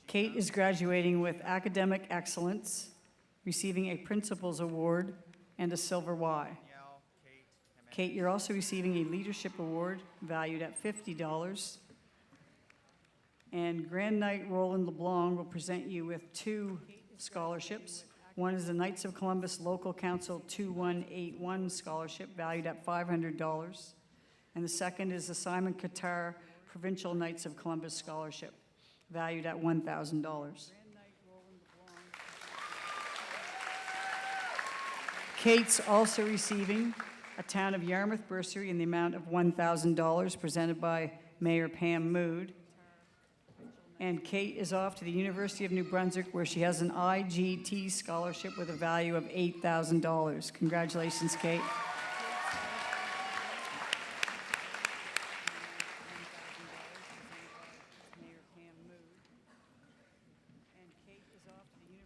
Kate is graduating with academic excellence, receiving a Principal's Award and a Silver Y. Kate, you're also receiving a Leadership Award valued at $50. And Grand Knight Roland LeBlanc will present you with 2 scholarships. One is the Knights of Columbus Local Council 2181 Scholarship, valued at $500. And the second is the Simon Qatar Provincial Knights of Columbus Scholarship, valued at $1,000. Kate's also receiving a Town of Yarmouth bursary in the amount of $1,000, presented by Mayor Pam Mood. And Kate is off to the University of New Brunswick, where she has an IGT scholarship with a value of $8,000. Congratulations, Kate.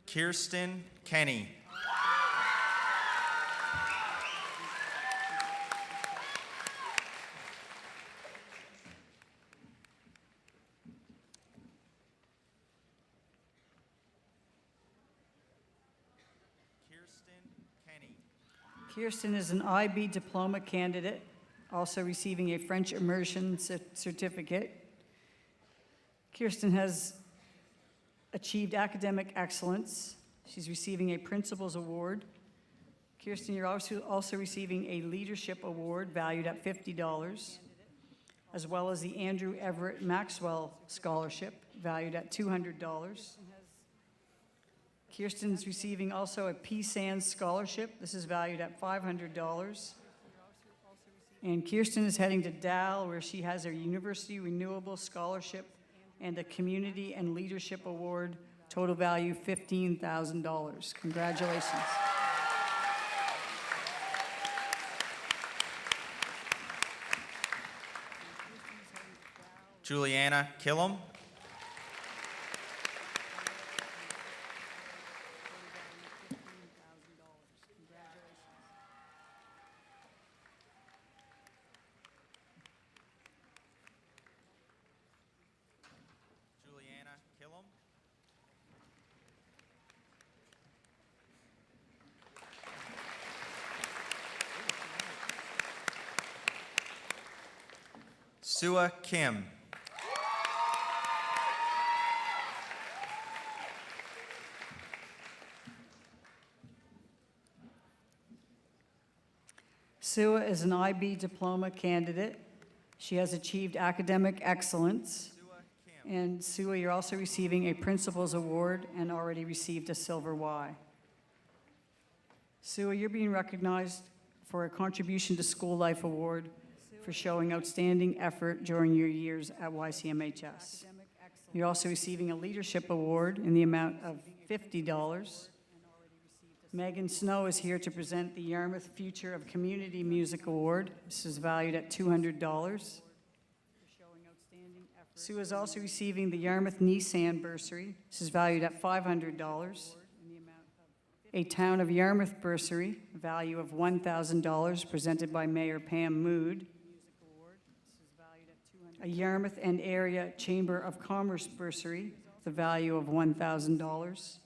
Kirsten Kenny. Kirsten is an IB diploma candidate, also receiving a French immersion certificate. Kirsten has achieved academic excellence. She's receiving a Principal's Award. Kirsten, you're also receiving a Leadership Award valued at $50, as well as the Andrew Everett Maxwell Scholarship valued at $200. Kirsten's receiving also a PSANS scholarship. This is valued at $500. And Kirsten is heading to Dal, where she has a University Renewable Scholarship and a Community and Leadership Award, total value $15,000. Congratulations. Juliana Killam. Sua Kim. Sua is an IB diploma candidate. She has achieved academic excellence. And Sua, you're also receiving a Principal's Award and already received a Silver Y. Sua, you're being recognized for a Contribution to School Life Award for showing outstanding effort during your years at YCMHS. You're also receiving a Leadership Award in the amount of $50. Megan Snow is here to present the Yarmouth Future of Community Music Award. This is valued at $200. Sue is also receiving the Yarmouth Nissan Bursary. This is valued at $500. A Town of Yarmouth Bursary, value of $1,000, presented by Mayor Pam Mood. A Yarmouth and Area Chamber of Commerce Bursary, the value of $1,000.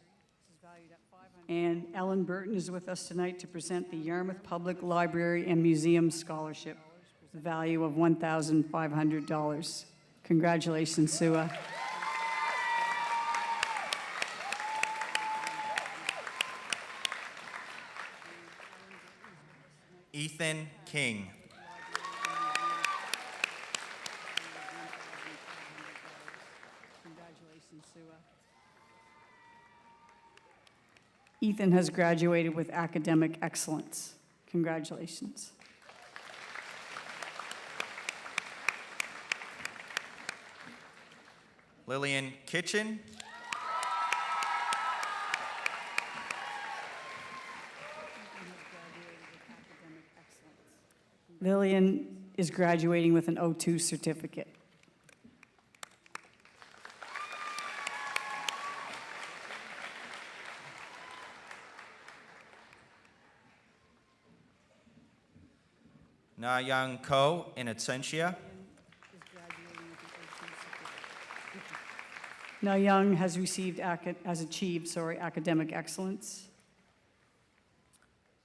And Ellen Burton is with us tonight to present the Yarmouth Public Library and Museum Scholarship, the value of $1,500. Congratulations, Sua. Ethan King. Congratulations, Sua. Ethan has graduated with academic excellence. Congratulations. Lillian Kitchen. Lillian is graduating with an O2 certificate. Na Young Ko in absentia. Now Young has achieved academic excellence.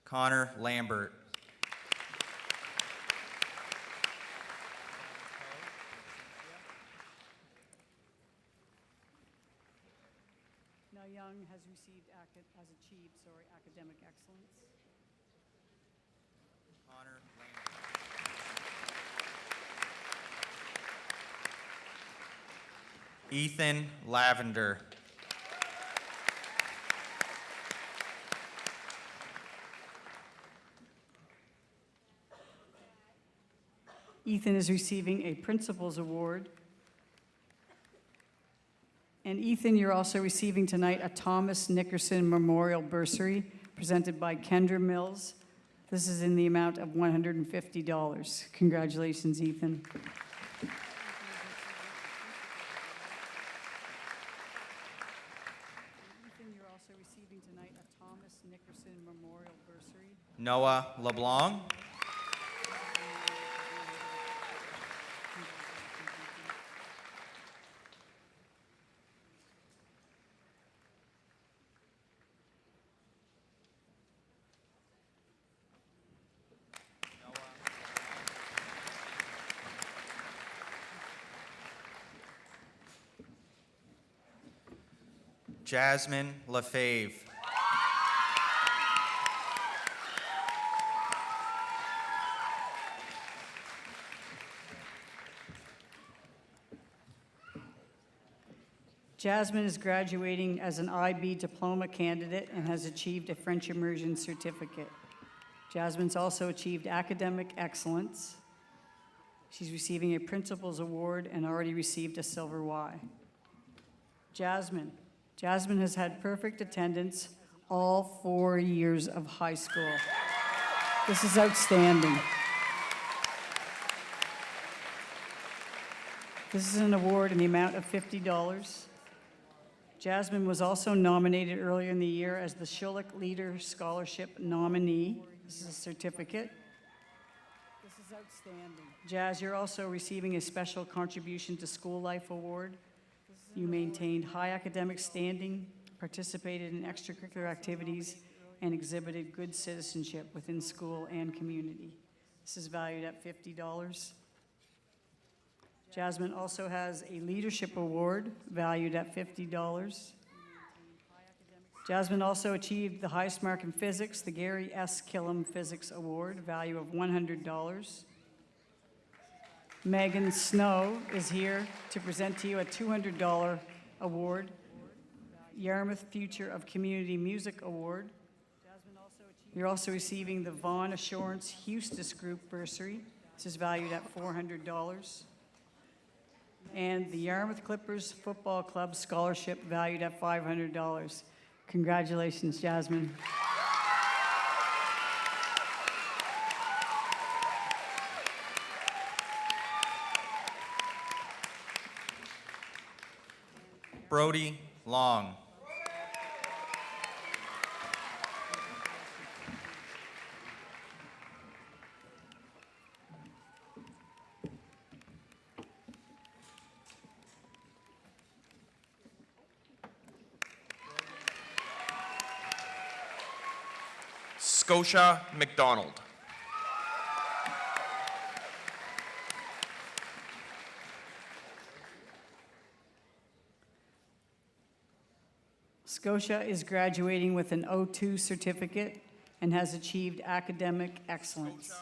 Connor Lambert. Now Young has achieved academic excellence. Connor Lambert. Ethan Lavender. Ethan is receiving a Principal's Award. And Ethan, you're also receiving tonight a Thomas Nickerson Memorial Bursary presented by Kendra Mills. This is in the amount of $150. Congratulations, Ethan. Ethan, you're also receiving tonight a Thomas Nickerson Memorial Bursary. Noah LeBlanc. Jasmine Lefave. Jasmine is graduating as an IB diploma candidate and has achieved a French immersion certificate. Jasmine's also achieved academic excellence. She's receiving a Principal's Award and already received a Silver Y. Jasmine has had perfect attendance all 4 years of high school. This is outstanding. This is an award in the amount of $50. Jasmine was also nominated earlier in the year as the Schulich Leader Scholarship nominee. This is a certificate. This is outstanding. Jazz, you're also receiving a Special Contribution to School Life Award. You maintained high academic standing, participated in extracurricular activities, and exhibited good citizenship within school and community. This is valued at $50. Jasmine also has a leadership award valued at $50. Jasmine also achieved the highest mark in physics, the Gary S. Killam Physics Award, value of $100. Megan Snow is here to present to you a $200 award, Yarmouth Future of Community Music Award. You're also receiving the Vaughan Assurance Eustis Group bursary. This is valued at $400. And the Yarmouth Clippers Football Club scholarship valued at $500. Congratulations, Jasmine. Brody Long. Scotia McDonald. Scotia is graduating with an O2 certificate and has achieved academic excellence.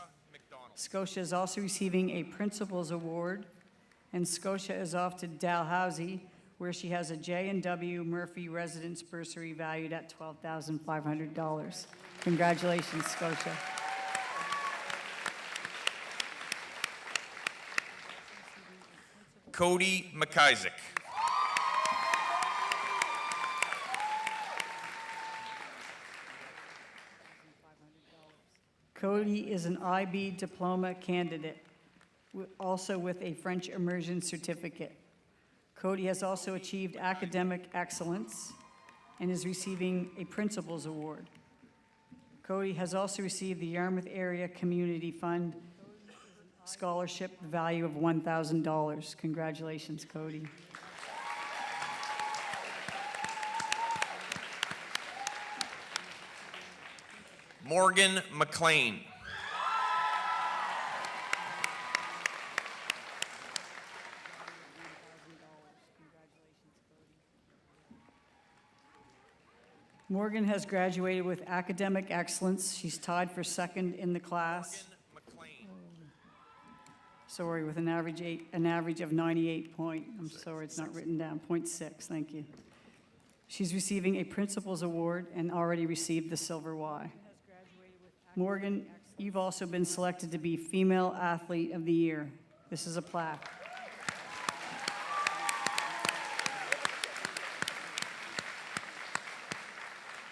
Scotia is also receiving a Principal's Award, and Scotia is off to Dalhousie, where she has a J&W Murphy Residence Bursary valued at $12,500. Congratulations, Scotia. Cody McIsaac. Cody is an IB diploma candidate, also with a French immersion certificate. Cody has also achieved academic excellence and is receiving a Principal's Award. Cody has also received the Yarmouth Area Community Fund scholarship, the value of $1,000. Congratulations, Cody. Morgan McLean. Morgan has graduated with academic excellence. She's tied for second in the class. Sorry, with an average of 98 point. I'm sorry, it's not written down. 0.6, thank you. She's receiving a Principal's Award and already received the Silver Y. Morgan, you've also been selected to be Female Athlete of the Year. This is a plaque.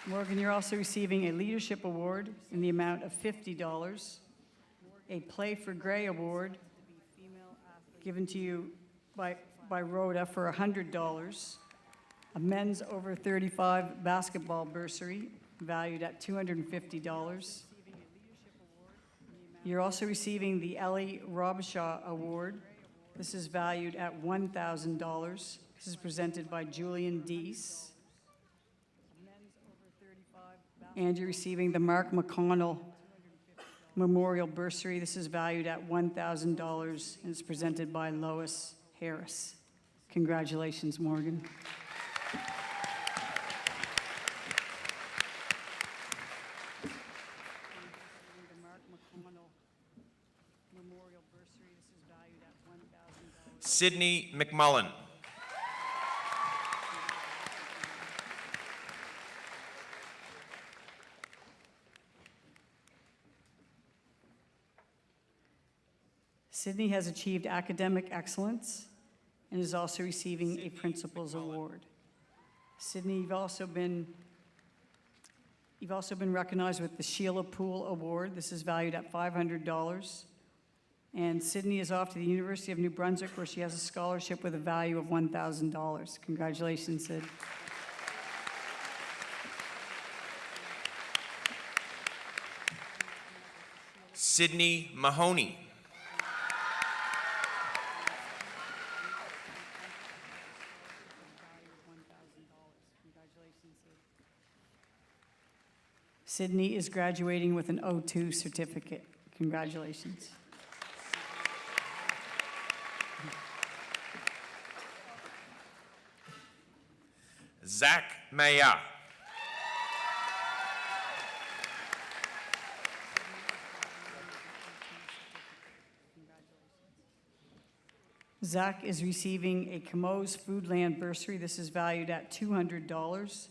Morgan, you're also receiving a Leadership Award in the amount of $50, a Play for Gray Award given to you by Rhoda for $100, a Men's Over 35 Basketball Bursary valued at $250. You're also receiving the Ellie Robshaw Award. This is valued at $1,000. This is presented by Julian Deese. And you're receiving the Mark McConnell Memorial Bursary. This is valued at $1,000 and it's presented by Lois Harris. Congratulations, Morgan. Sydney McMullen. Sydney has achieved academic excellence and is also receiving a Principal's Award. Sydney, you've also been recognized with the Sheila Poole Award. This is valued at $500. And Sydney is off to the University of New Brunswick, where she has a scholarship with a value of $1,000. Congratulations, Sid. Sydney Mahoney. Sydney is graduating with an O2 certificate. Congratulations. Zach Maya. Zach is receiving a Camoes Foodland bursary. This is valued at $200.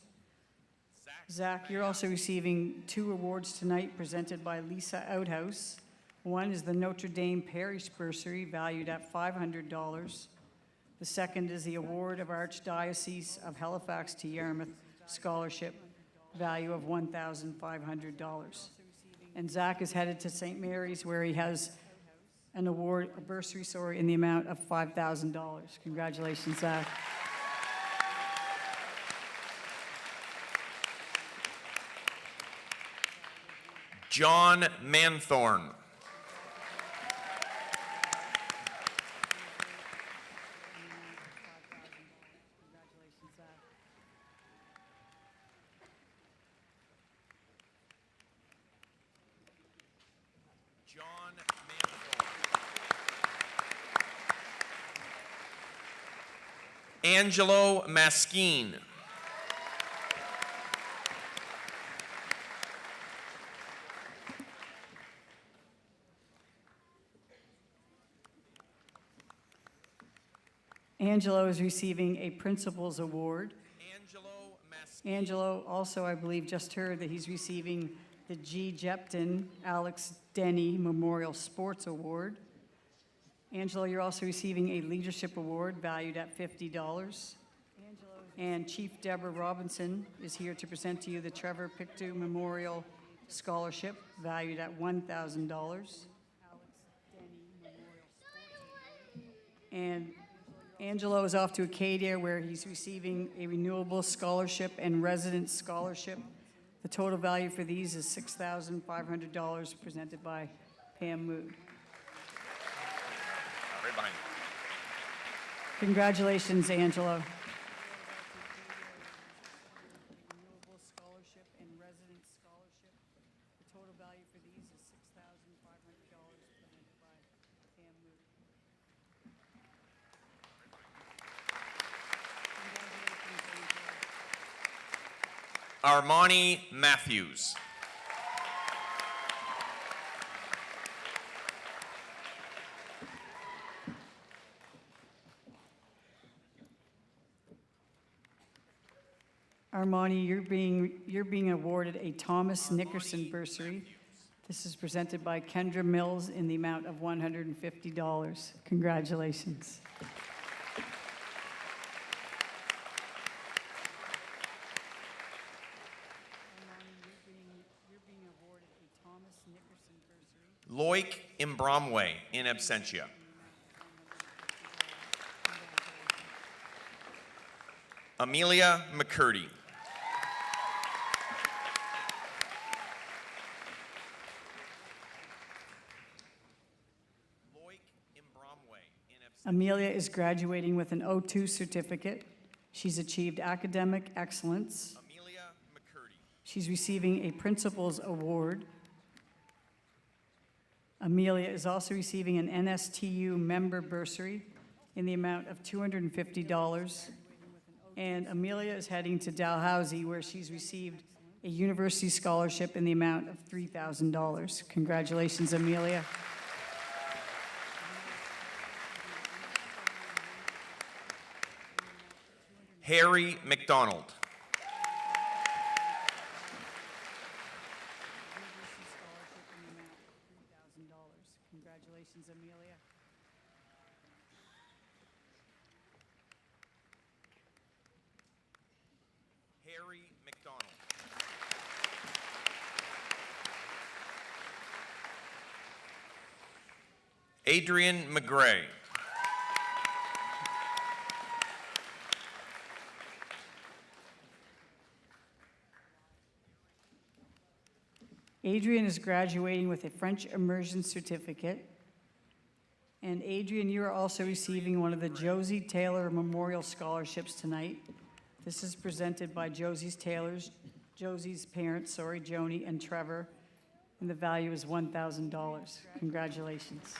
Zach, you're also receiving 2 awards tonight presented by Lisa Outhouse. One is the Notre Dame Parish bursary valued at $500. The second is the award of Archdiocese of Halifax to Yarmouth scholarship value of $1,500. And Zach is headed to St. Mary's where he has an award, a bursary, sorry, in the amount of $5,000. Congratulations, Zach. John Manthorn. Congratulations, Zach. John Manthorn. Angelo Maskeen. Angelo is receiving a Principal's Award. Angelo Maskeen. Angelo also, I believe, just heard that he's receiving the G. Jepton Alex Denny Memorial Sports Award. Angelo, you're also receiving a Leadership Award valued at $50. And Chief Deborah Robinson is here to present to you the Trevor Pictou Memorial Scholarship valued at $1,000. And Angelo is off to Acadia where he's receiving a renewable scholarship and residence scholarship. The total value for these is $6,500 presented by Pam Mood. Right behind you. Congratulations, Angelo. Renewable scholarship and residence scholarship. The total value for these is $6,500 presented by Pam Mood. Armani Matthews. Armani, you're being awarded a Thomas Nickerson bursary. This is presented by Kendra Mills in the amount of $150. Congratulations. You're being awarded a Thomas Nickerson bursary. Loic Imbromwe in absentia. Amelia McCurdy. Loic Imbromwe in absentia. Amelia is graduating with an O2 certificate. She's achieved academic excellence. Amelia McCurdy. She's receiving a Principal's Award. Amelia is also receiving an NSTU member bursary in the amount of $250. And Amelia is heading to Dalhousie where she's received a university scholarship in the amount of $3,000. Congratulations, Amelia. Harry McDonald. Congratulations, Amelia. Harry McDonald. Adrian McGray. Adrian is graduating with a French immersion certificate. And Adrian, you are also receiving one of the Josie Taylor Memorial Scholarships tonight. This is presented by Josie's parents, Joni and Trevor, and the value is $1,000. Congratulations.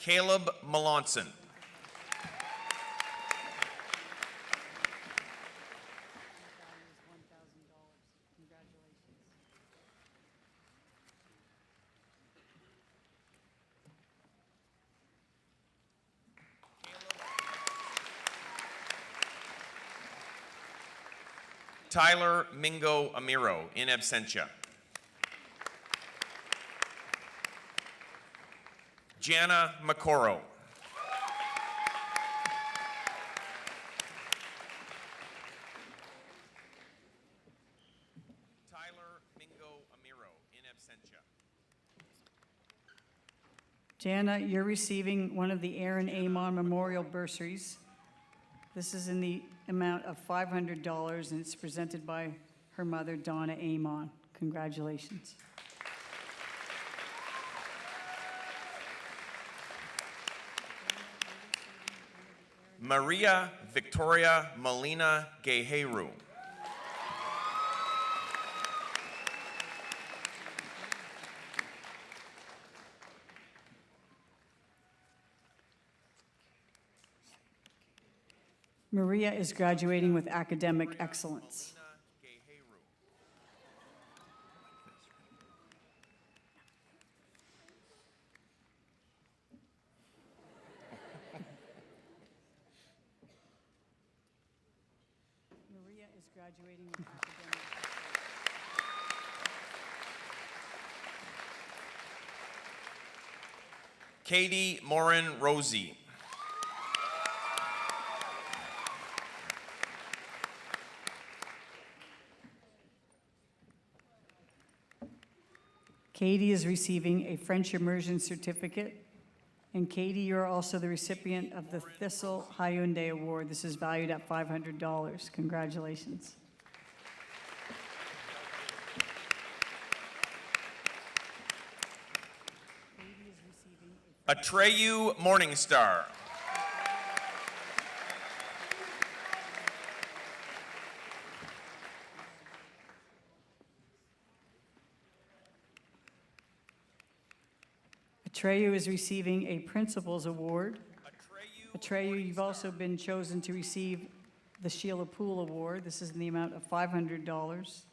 Caleb Melanson. Tyler Mingo Amiro, in absentia. Jana Makoro. Tyler Mingo Amiro, in absentia. Jana, you're receiving one of the Aaron Amon Memorial Bursaries. This is in the amount of $500, and it's presented by her mother, Donna Amon. Congratulations. Maria Victoria Molina Geheru. Maria is graduating with academic excellence. Maria is graduating with academic excellence. Katie Morin Rosie. Katie is receiving a French immersion certificate. And Katie, you're also the recipient of the Thistle Hyundai Award. This is valued at $500. Congratulations. Atreyu Morningstar. Atreyu is receiving a Principal's Award. Atreyu, you've also been chosen to receive the Sheila Poole Award. This is in the amount of $500.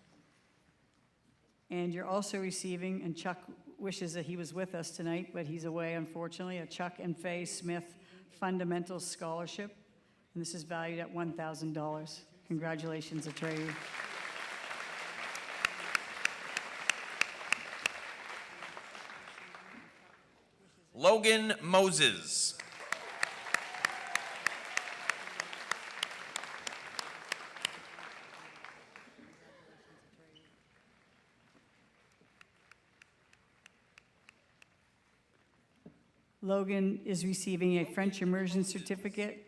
And you're also receiving, and Chuck wishes that he was with us tonight, but he's away, unfortunately, a Chuck and Faye Smith Fundamentals Scholarship. And this is valued at $1,000. Congratulations, Atreyu. Logan Moses. Logan is receiving a French immersion certificate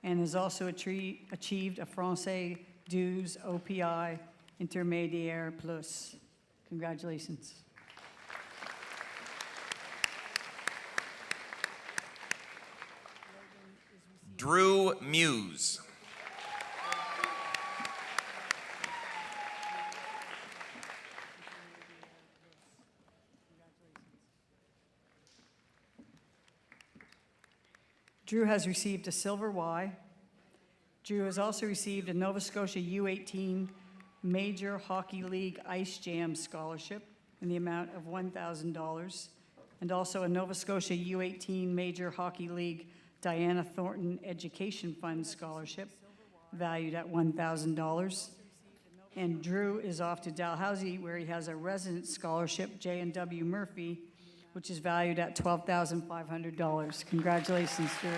and has also achieved a Français 12 OPI Intermédiaire Plus. Congratulations. Drew Muse. Drew has received a Silver Y. Drew has also received a Nova Scotia U18 Major Hockey League Ice Jam Scholarship in the amount of $1,000, and also a Nova Scotia U18 Major Hockey League Diana Thornton Education Fund Scholarship valued at $1,000. And Drew is off to Dalhousie, where he has a residence scholarship, J&W Murphy, which is valued at $12,500. Congratulations, Drew.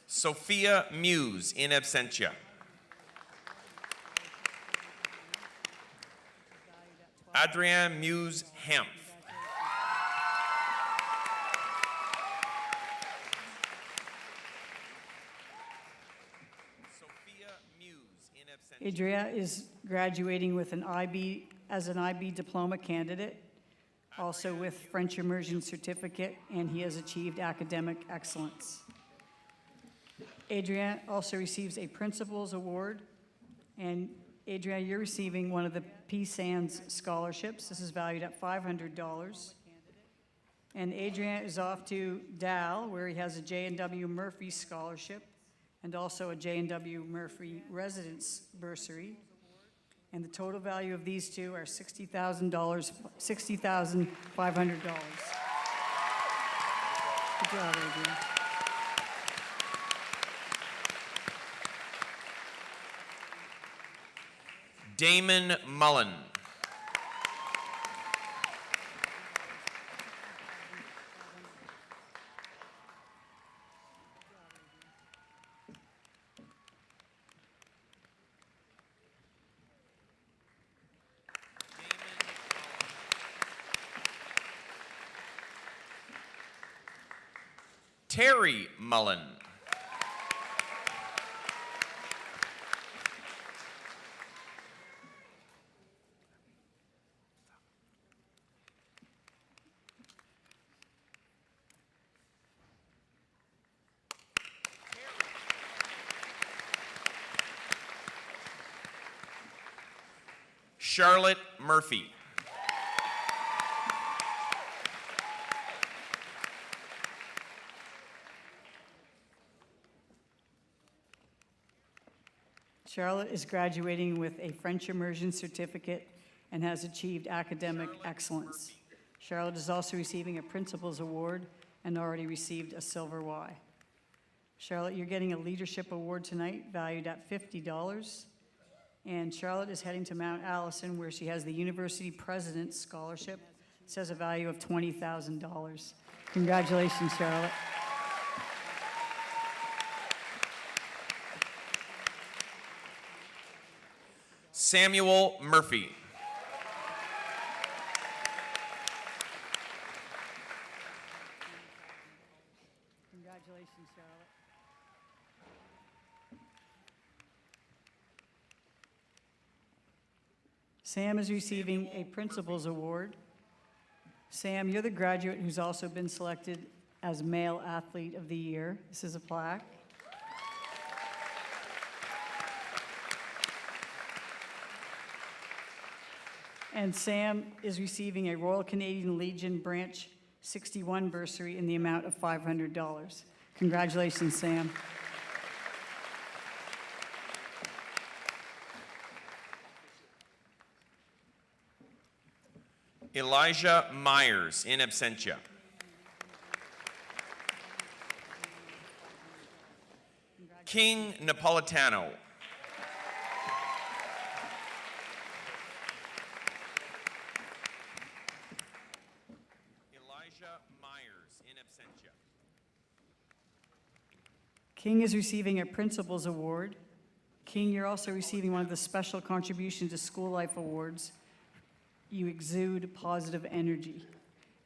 Sophia Muse, in absentia. Adrienne Muse Hemp. Sophia Muse, in absentia. Adria is graduating with an IB as an IB diploma candidate, also with French immersion certificate, and he has achieved academic excellence. Adrienne also receives a Principal's Award, and Adrian, you're receiving one of the PSANS scholarships. This is valued at $500. And Adrian is off to Dal, where he has a J&W Murphy scholarship and also a J&W Murphy residence bursary. And the total value of these two are $60,500. Good job, Adrian. Damon Mullen. Terry Mullen. Charlotte Murphy. Charlotte is graduating with a French immersion certificate and has achieved academic excellence. Charlotte is also receiving a Principal's Award and already received a Silver Y. Charlotte, you're getting a Leadership Award tonight valued at $50. And Charlotte is heading to Mount Allison, where she has the University President's Scholarship. It says a value of $20,000. Congratulations, Charlotte. Samuel Murphy. Congratulations, Charlotte. Sam is receiving a Principal's Award. Sam, you're the graduate who's also been selected as Male Athlete of the Year. This is a plaque. And Sam is receiving a Royal Canadian Legion Branch 61 bursary in the amount of $500. Congratulations, Sam. Elijah Myers, in absentia. King Napolitano. Elijah Myers, in absentia. King is receiving a Principal's Award. King, you're also receiving one of the Special Contribution to School Life Awards. You exude positive energy,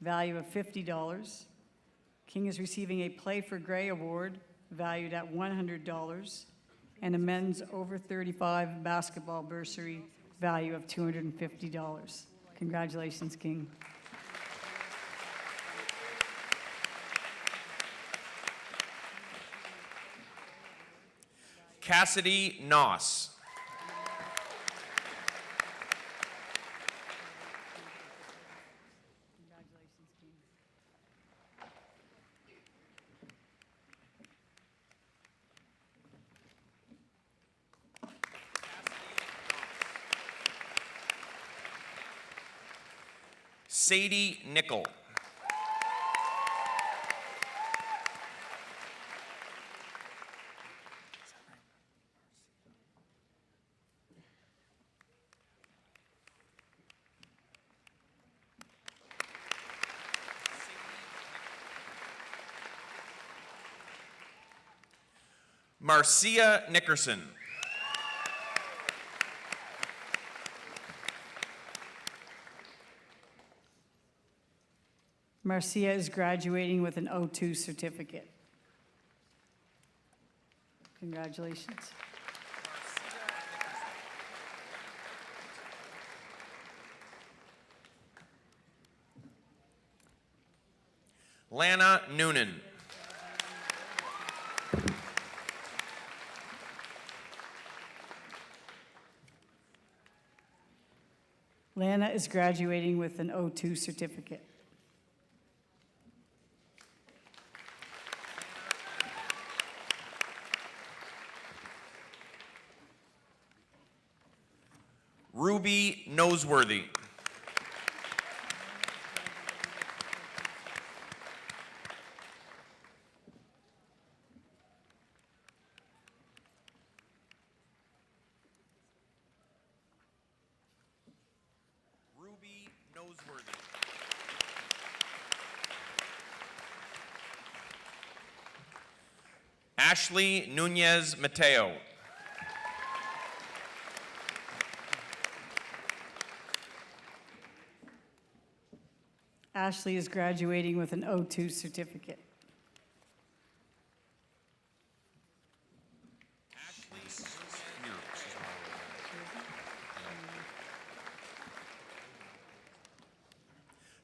value of $50. King is receiving a Play for Gray Award, valued at $100, and a Men's Over 35 Basketball Bursary, value of $250. Congratulations, King. Cassidy Noss. Congratulations, King. Sadie Nickel. Marcia Nickerson. Marcia is graduating with an O2 certificate. Congratulations. Lana Noonan. Lana is graduating with an O2 certificate. Ruby Noseworthy. Ruby Noseworthy. Ashley Nunez Mateo. Ashley is graduating with an O2 certificate.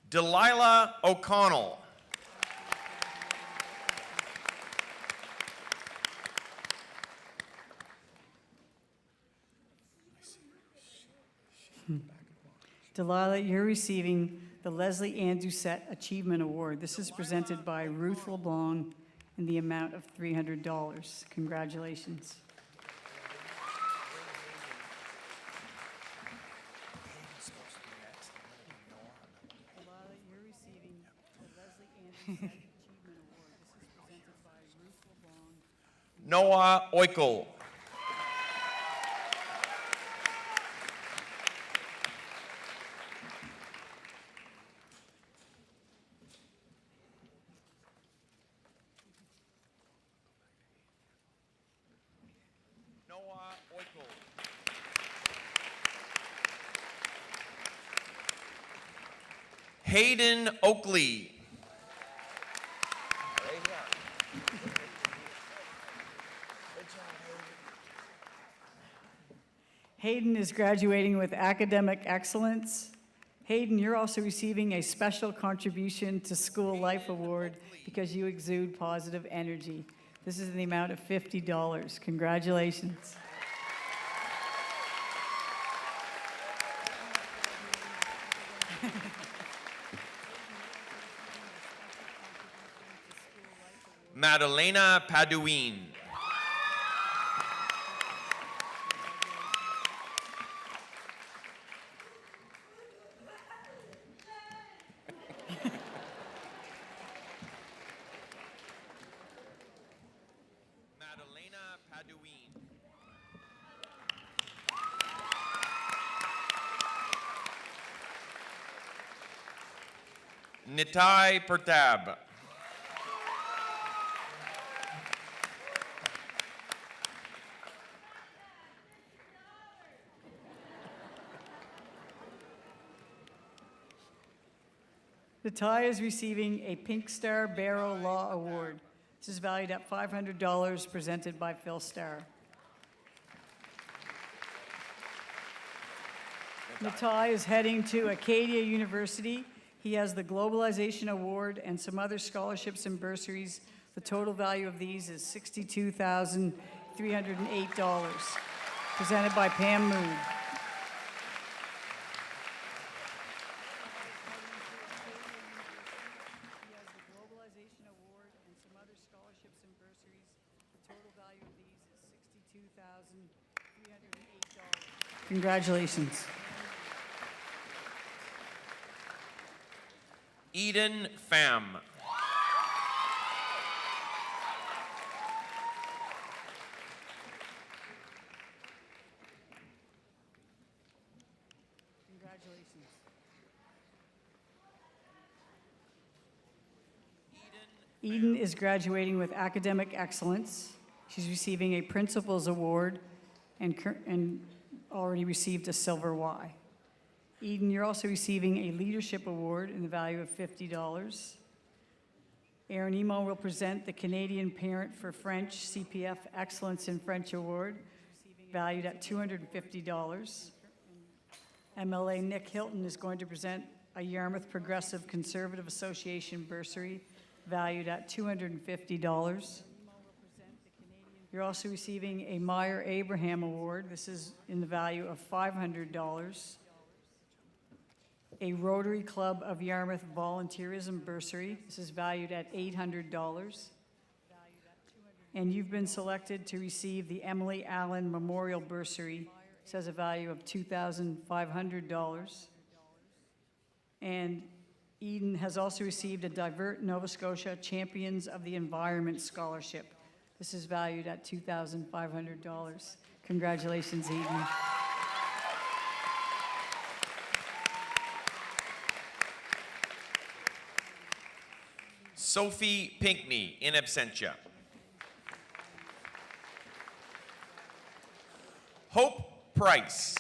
Delilah O'Connell. Delilah, you're receiving the Leslie Andoucette Achievement Award. This is presented by Ruth LeBlanc in the amount of $300. Congratulations. Delilah, you're receiving the Leslie Andoucette Achievement Award. This is presented by Ruth LeBlanc. Noah Oikel. Noah Oikel. Hayden Oakley. Hayden is graduating with academic excellence. Hayden, you're also receiving a special contribution to school life award because you exude positive energy. This is in the amount of $50. Congratulations. Madalena Paduin. Madalena Paduin. Nitai Pertab. Natai is receiving a Pink Star Barrow Law Award. This is valued at $500, presented by Phil Starr. Natai is heading to Acadia University. He has the Globalization Award and some other scholarships and bursaries. The total value of these is $62,308, presented by Pam Moon. Congratulations. Eden Pham. Congratulations. Eden is graduating with academic excellence. She's receiving a Principal's Award and already received a Silver Y. Eden, you're also receiving a Leadership Award in the value of $50. Aaron Emo will present the Canadian Parent for French CPF Excellence in French Award, valued at $250. MLA Nick Hilton is going to present a Yarmouth Progressive Conservative Association bursary, valued at $250. You're also receiving a Meyer Abraham Award. This is in the value of $500. a Rotary Club of Yarmouth volunteerism bursary. This is valued at $800. And you've been selected to receive the Emily Allen Memorial Bursary. This has a value of $2,500. And Eden has also received a Divert Nova Scotia Champions of the Environment Scholarship. This is valued at $2,500. Congratulations, Eden. Sophie Pinkney, in absentia. Hope Price.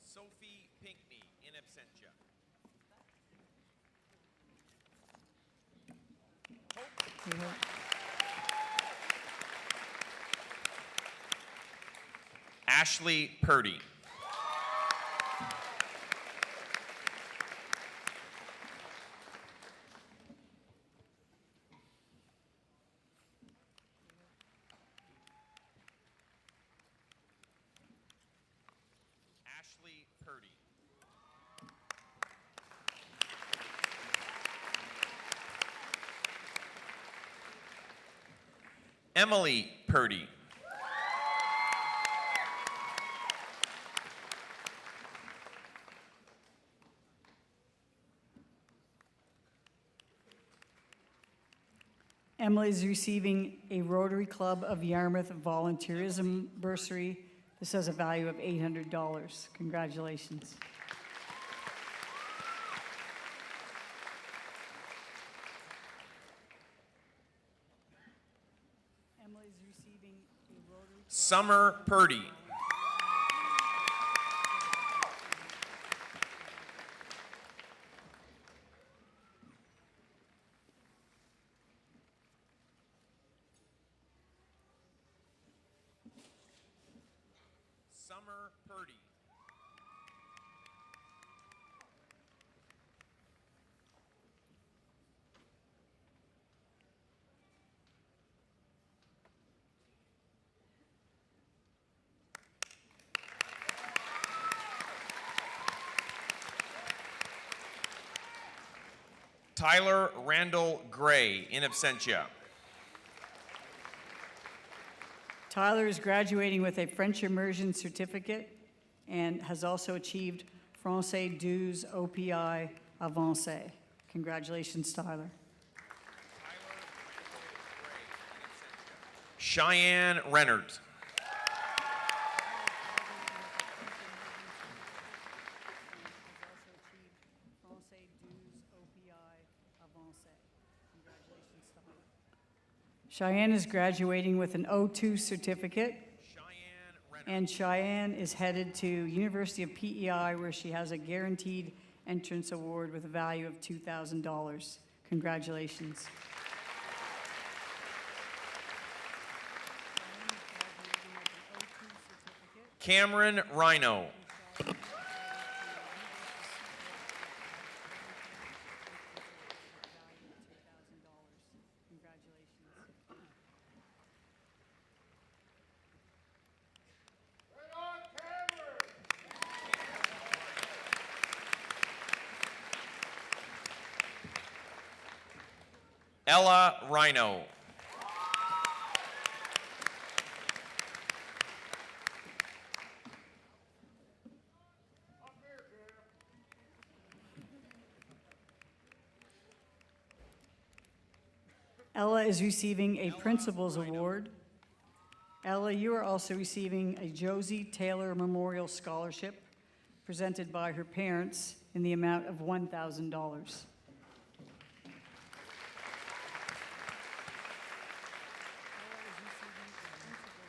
Sophie Pinkney, in absentia. Ashley Purdy. Ashley Purdy. Emily Purdy. Emily is receiving a Rotary Club of Yarmouth volunteerism bursary. This has a value of $800. Congratulations. Emily is receiving a Rotary Club. Summer Purdy. Summer Purdy. Tyler Randall Gray, in absentia. Tyler is graduating with a French immersion certificate and has also achieved Français 2 OPI Avancé. Congratulations, Tyler. Cheyenne Rennert. Cheyenne is graduating with an O2 certificate, and Cheyenne is headed to University of PEI, where she has a guaranteed entrance award with a value of $2,000. Congratulations. Cameron Rhino. Ella Rhino. Ella is receiving a Principal's Award. Ella, you are also receiving a Josie Taylor Memorial Scholarship presented by her parents in the amount of $1,000.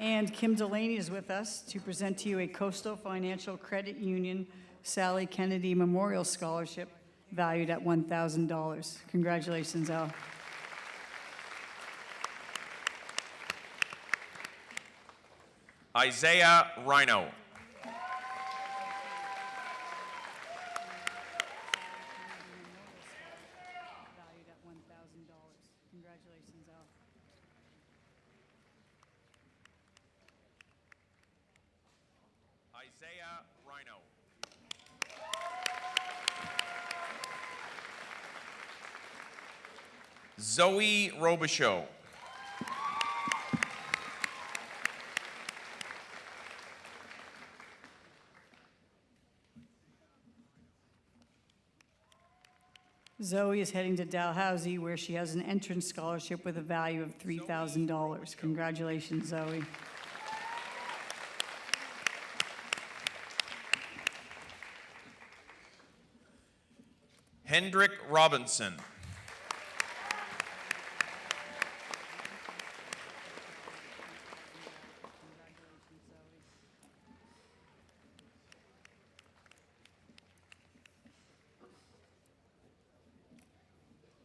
And Kim Delaney is with us to present to you a Coastal Financial Credit Union Sally Kennedy Memorial Scholarship valued at $1,000. Congratulations, Elle. Isaiah Rhino. Valued at $1,000. Congratulations, Elle. Isaiah Rhino. Zoe Robichaud. Zoe is heading to Dalhousie, where she has an entrance scholarship with a value of $3,000. Congratulations, Zoe. Hendrik Robinson.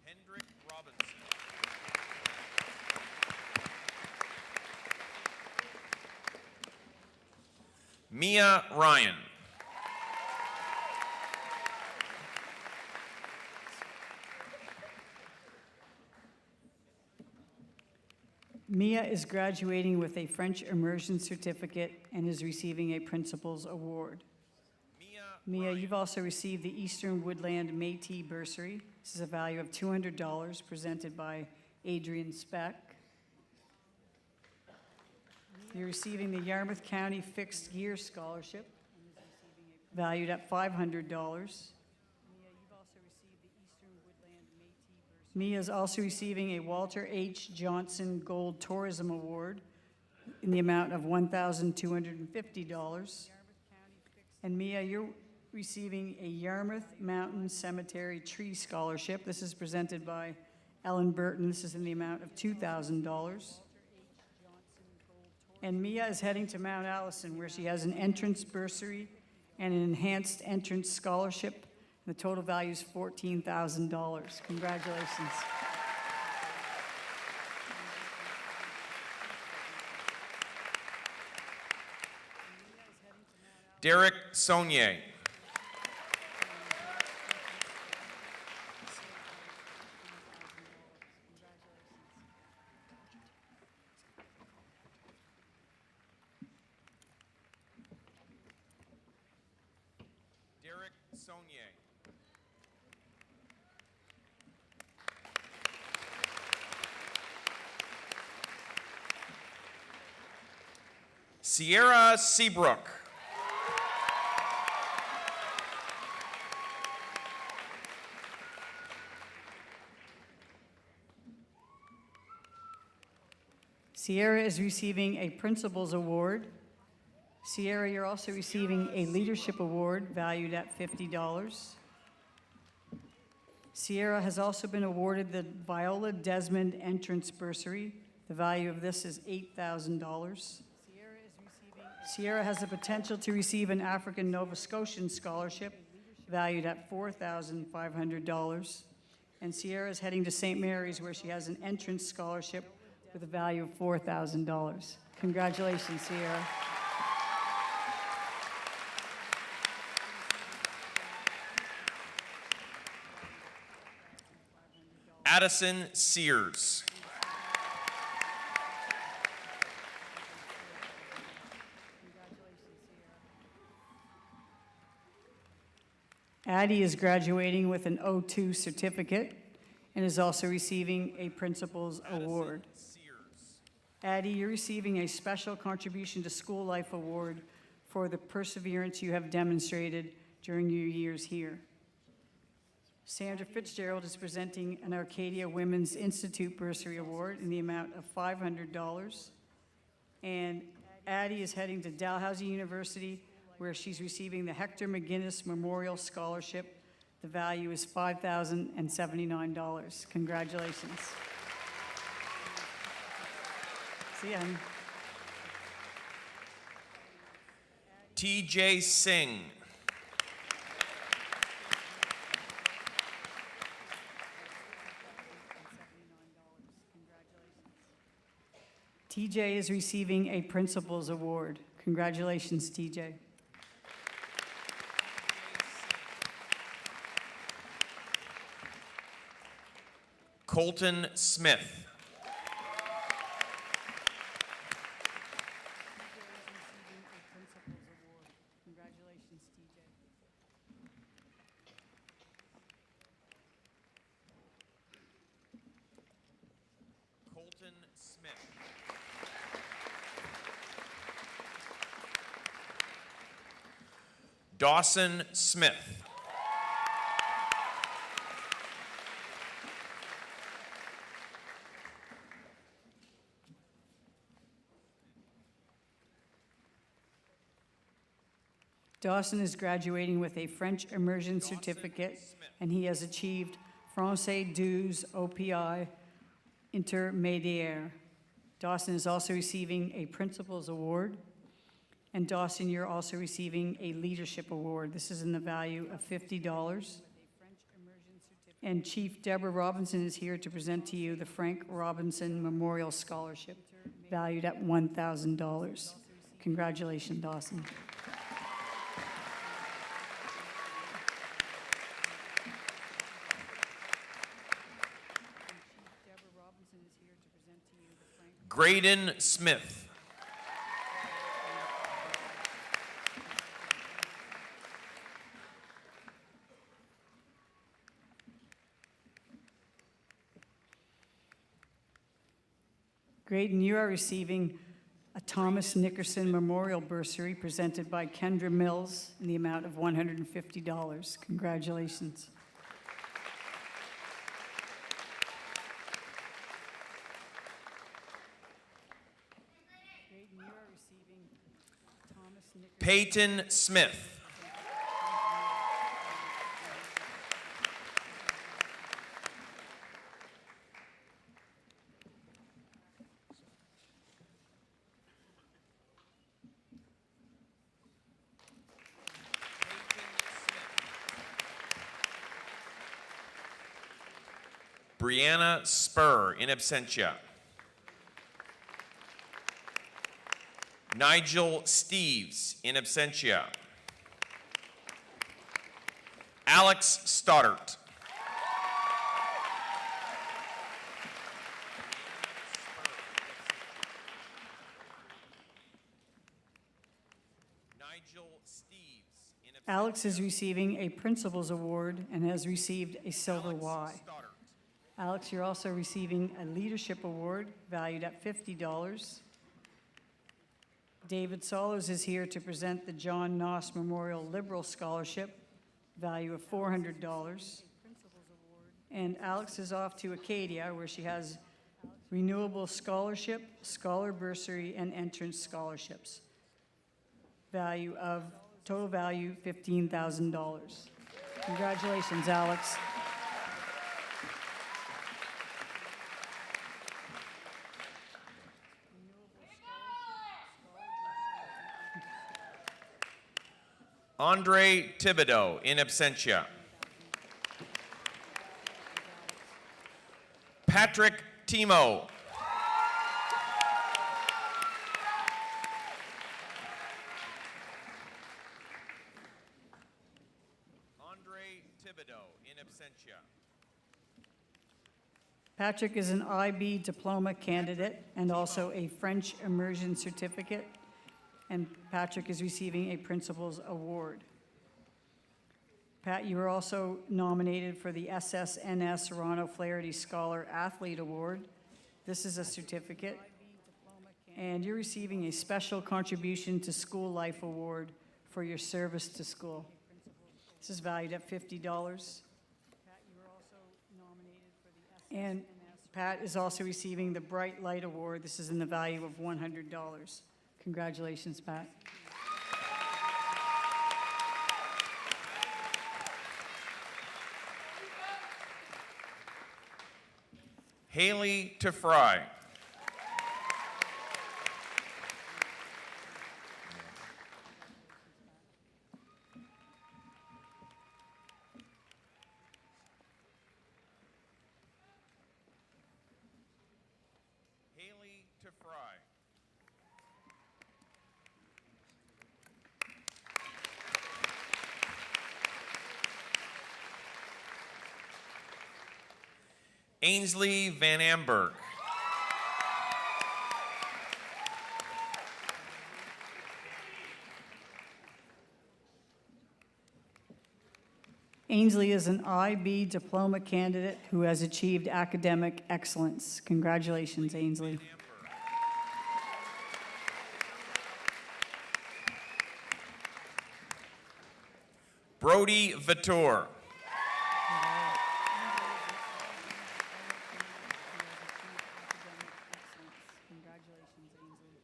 Hendrik Robinson. Mia Ryan. Mia is graduating with a French immersion certificate and is receiving a principal's award. Mia, you've also received the Eastern Woodland Métis Bursary. This is a value of $200 presented by Adrian Speck. You're receiving the Yarmouth County Fixed Gear Scholarship, valued at $500. Mia is also receiving a Walter H. Johnson Gold Tourism Award in the amount of $1,250. And Mia, you're receiving a Yarmouth Mountain Cemetery Tree Scholarship. This is presented by Ellen Burton. This is in the amount of $2,000. And Mia is heading to Mount Allison, where she has an entrance bursary and an enhanced entrance scholarship. The total value is $14,000. Congratulations. Derek Saunier. Derek Saunier. Sierra Seabrook. Sierra is receiving a Principal's Award. Sierra, you're also receiving a Leadership Award valued at $50. Sierra has also been awarded the Viola Desmond Entrance Bursary. The value of this is $8,000. Sierra has the potential to receive an African Nova Scotian Scholarship valued at $4,500. And Sierra is heading to St. Mary's, where she has an entrance scholarship with a value of $4,000. Congratulations, Sierra. Addison Sears. Addie is graduating with an O2 certificate and is also receiving a Principal's Award. Addie, you're receiving a Special Contribution to School Life Award for the perseverance you have demonstrated during your years here. Sandra Fitzgerald is presenting an Arcadia Women's Institute Bursary Award in the amount of $500. And Addie is heading to Dalhousie University, where she's receiving the Hector McGuinness Memorial Scholarship. The value is $5,079. Congratulations. See ya. TJ Singh. TJ is receiving a Principal's Award. Congratulations, TJ. Colton Smith. Congratulations, TJ. Colton Smith. Dawson Smith. Dawson is graduating with a French immersion certificate, and he has achieved Français 2 OPI Intermédiaire. Dawson is also receiving a Principal's Award. And Dawson, you're also receiving a Leadership Award. This is in the value of $50. And Chief Deborah Robinson is here to present to you the Frank Robinson Memorial Scholarship, valued at $1,000. Congratulations, Dawson. Graydon Smith. Graydon, you are receiving a Thomas Nickerson Memorial Bursary presented by Kendra Mills in the amount of $150. Congratulations. Graydon, you are receiving Thomas Nickerson. Peyton Smith. Brianna Spur, in absentia. Nigel Steves, in absentia. Alex Stoddart. Nigel Steves, in absentia. Alex is receiving a Principal's Award and has received a Silver Y. Stoddart. Alex, you're also receiving a Leadership Award valued at $50. David Solos is here to present the John Noss Memorial Liberal Scholarship, value of $400. And Alex is off to Acadia, where she has Renewable Scholarship, Scholar Bursary, and Entrance Scholarships. Total value $15,000. Congratulations, Alex. Andre Thibodeau, in absentia. Patrick Timo. Andre Thibodeau, in absentia. Patrick is an IB diploma candidate and also a French immersion certificate, and Patrick is receiving a Principal's Award. Pat, you were also nominated for the SSNS Serrano Flaherty Scholar Athlete Award. This is a certificate, and you're receiving a Special Contribution to School Life Award for your service to school. This is valued at $50. And Pat is also receiving the Bright Light Award. This is in the value of $100. Congratulations, Pat. Haley Tefry. Haley Tefry. Ainsley Van Amberg. Ainsley is an IB diploma candidate who has achieved academic excellence. Congratulations, Ainsley. Brody Vatour. Congratulations, Ainsley.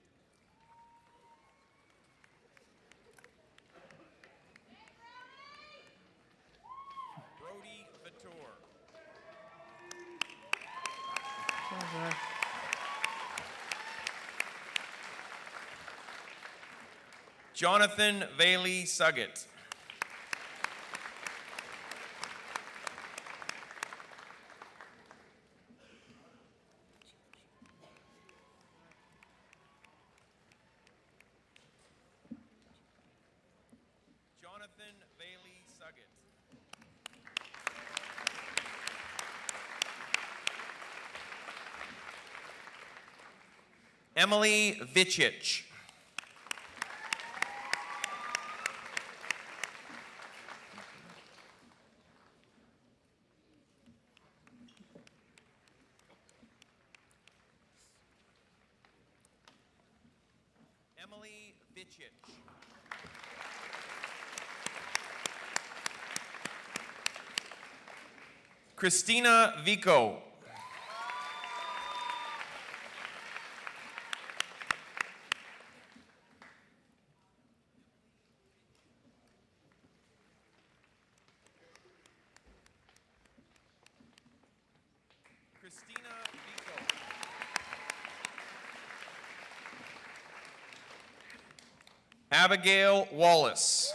Brody Vatour. Jonathan Valey Suggett. Jonathan Valey Suggett. Emily Vichich. Emily Vichich. Christina Vico. Christina Vico. Abigail Wallace.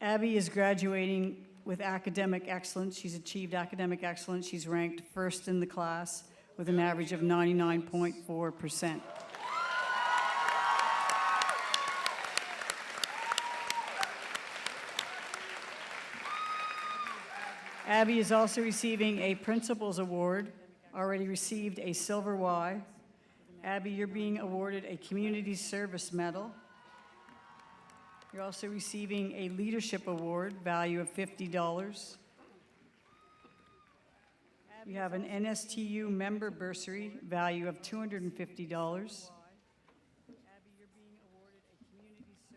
Abby is graduating with academic excellence. She's achieved academic excellence. She's ranked first in the class with an average of 99.4%. Abby is also receiving a Principal's Award, already received a Silver Y. Abby, you're being awarded a Community Service Medal. You're also receiving a Leadership Award, value of $50. You have an NSTU member bursary, value of $250.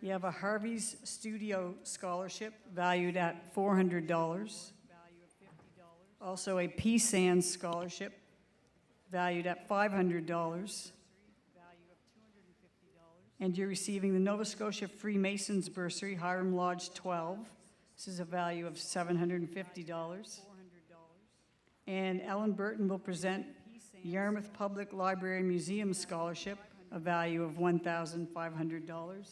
You have a Harvey's Studio Scholarship, valued at $400. Also a PSAN Scholarship, valued at $500. And you're receiving the Nova Scotia Freemasons Bursary, Hiram Lodge 12. This is a value of $750. And Ellen Burton will present Yarmouth Public Library Museum Scholarship, a value of $1,500.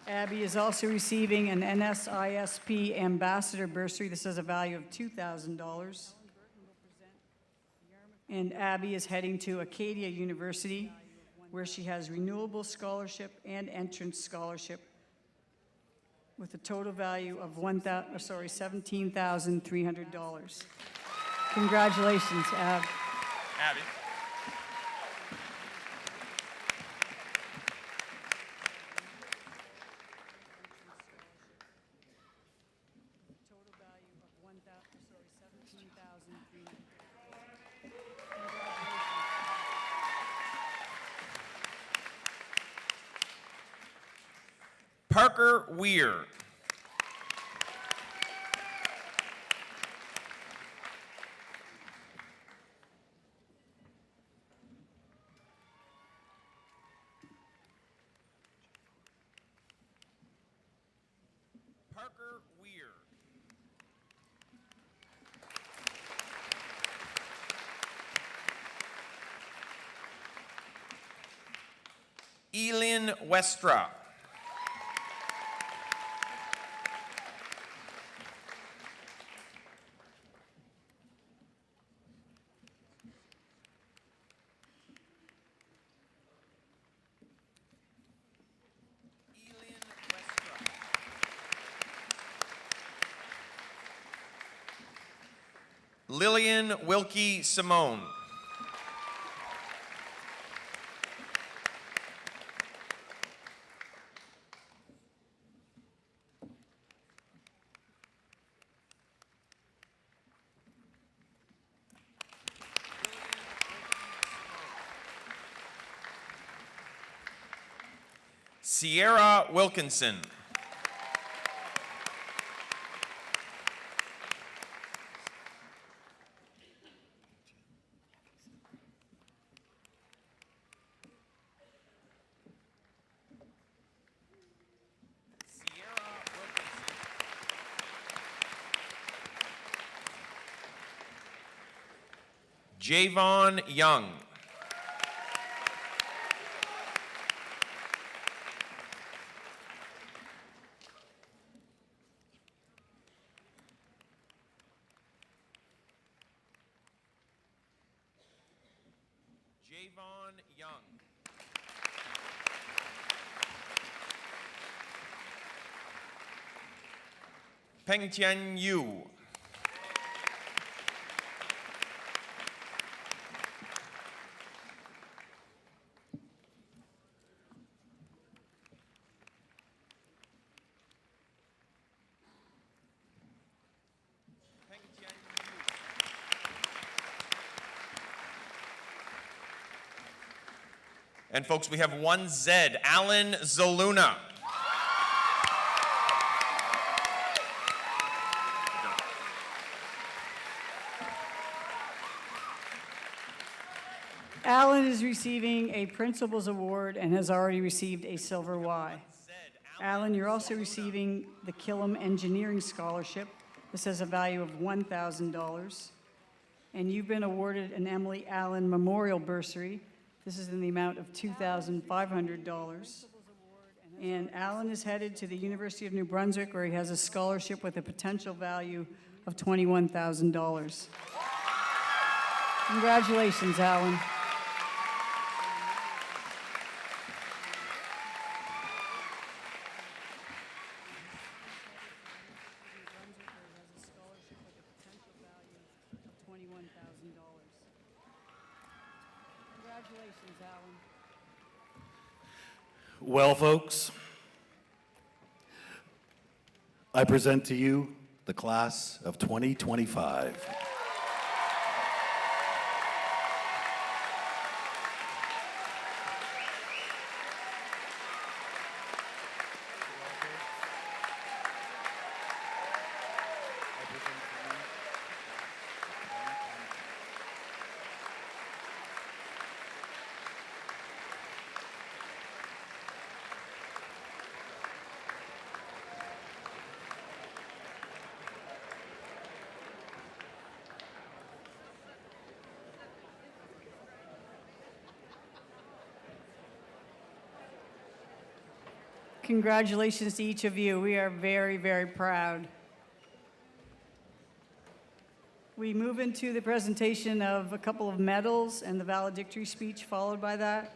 Abby is also receiving an NSISP Ambassador Bursary. This has a value of $2,000. And Abby is heading to Acadia University, where she has Renewable Scholarship and Entrance Scholarship with a total value of $17,300. Congratulations, Ab. Abby. Total value of $17,300. Parker Weir. Parker Weir. Elin Westra. Lillian Wilkie Simone. Sierra Wilkinson. Javon Young. Javon Young. Peng Tian Yu. And folks, we have one Zed, Alan Zoluna. Alan is receiving a Principal's Award and has already received a Silver Y. Alan, you're also receiving the Killam Engineering Scholarship. This has a value of $1,000. And you've been awarded an Emily Allen Memorial Bursary. This is in the amount of $2,500. And Alan is headed to the University of New Brunswick, where he has a scholarship with a potential value of $21,000. Congratulations, Alan. Congratulations, Alan. Well, folks, I present to you the class of 2025. Congratulations to each of you. We are very, very proud. We move into the presentation of a couple of medals and the valedictory speech followed by that.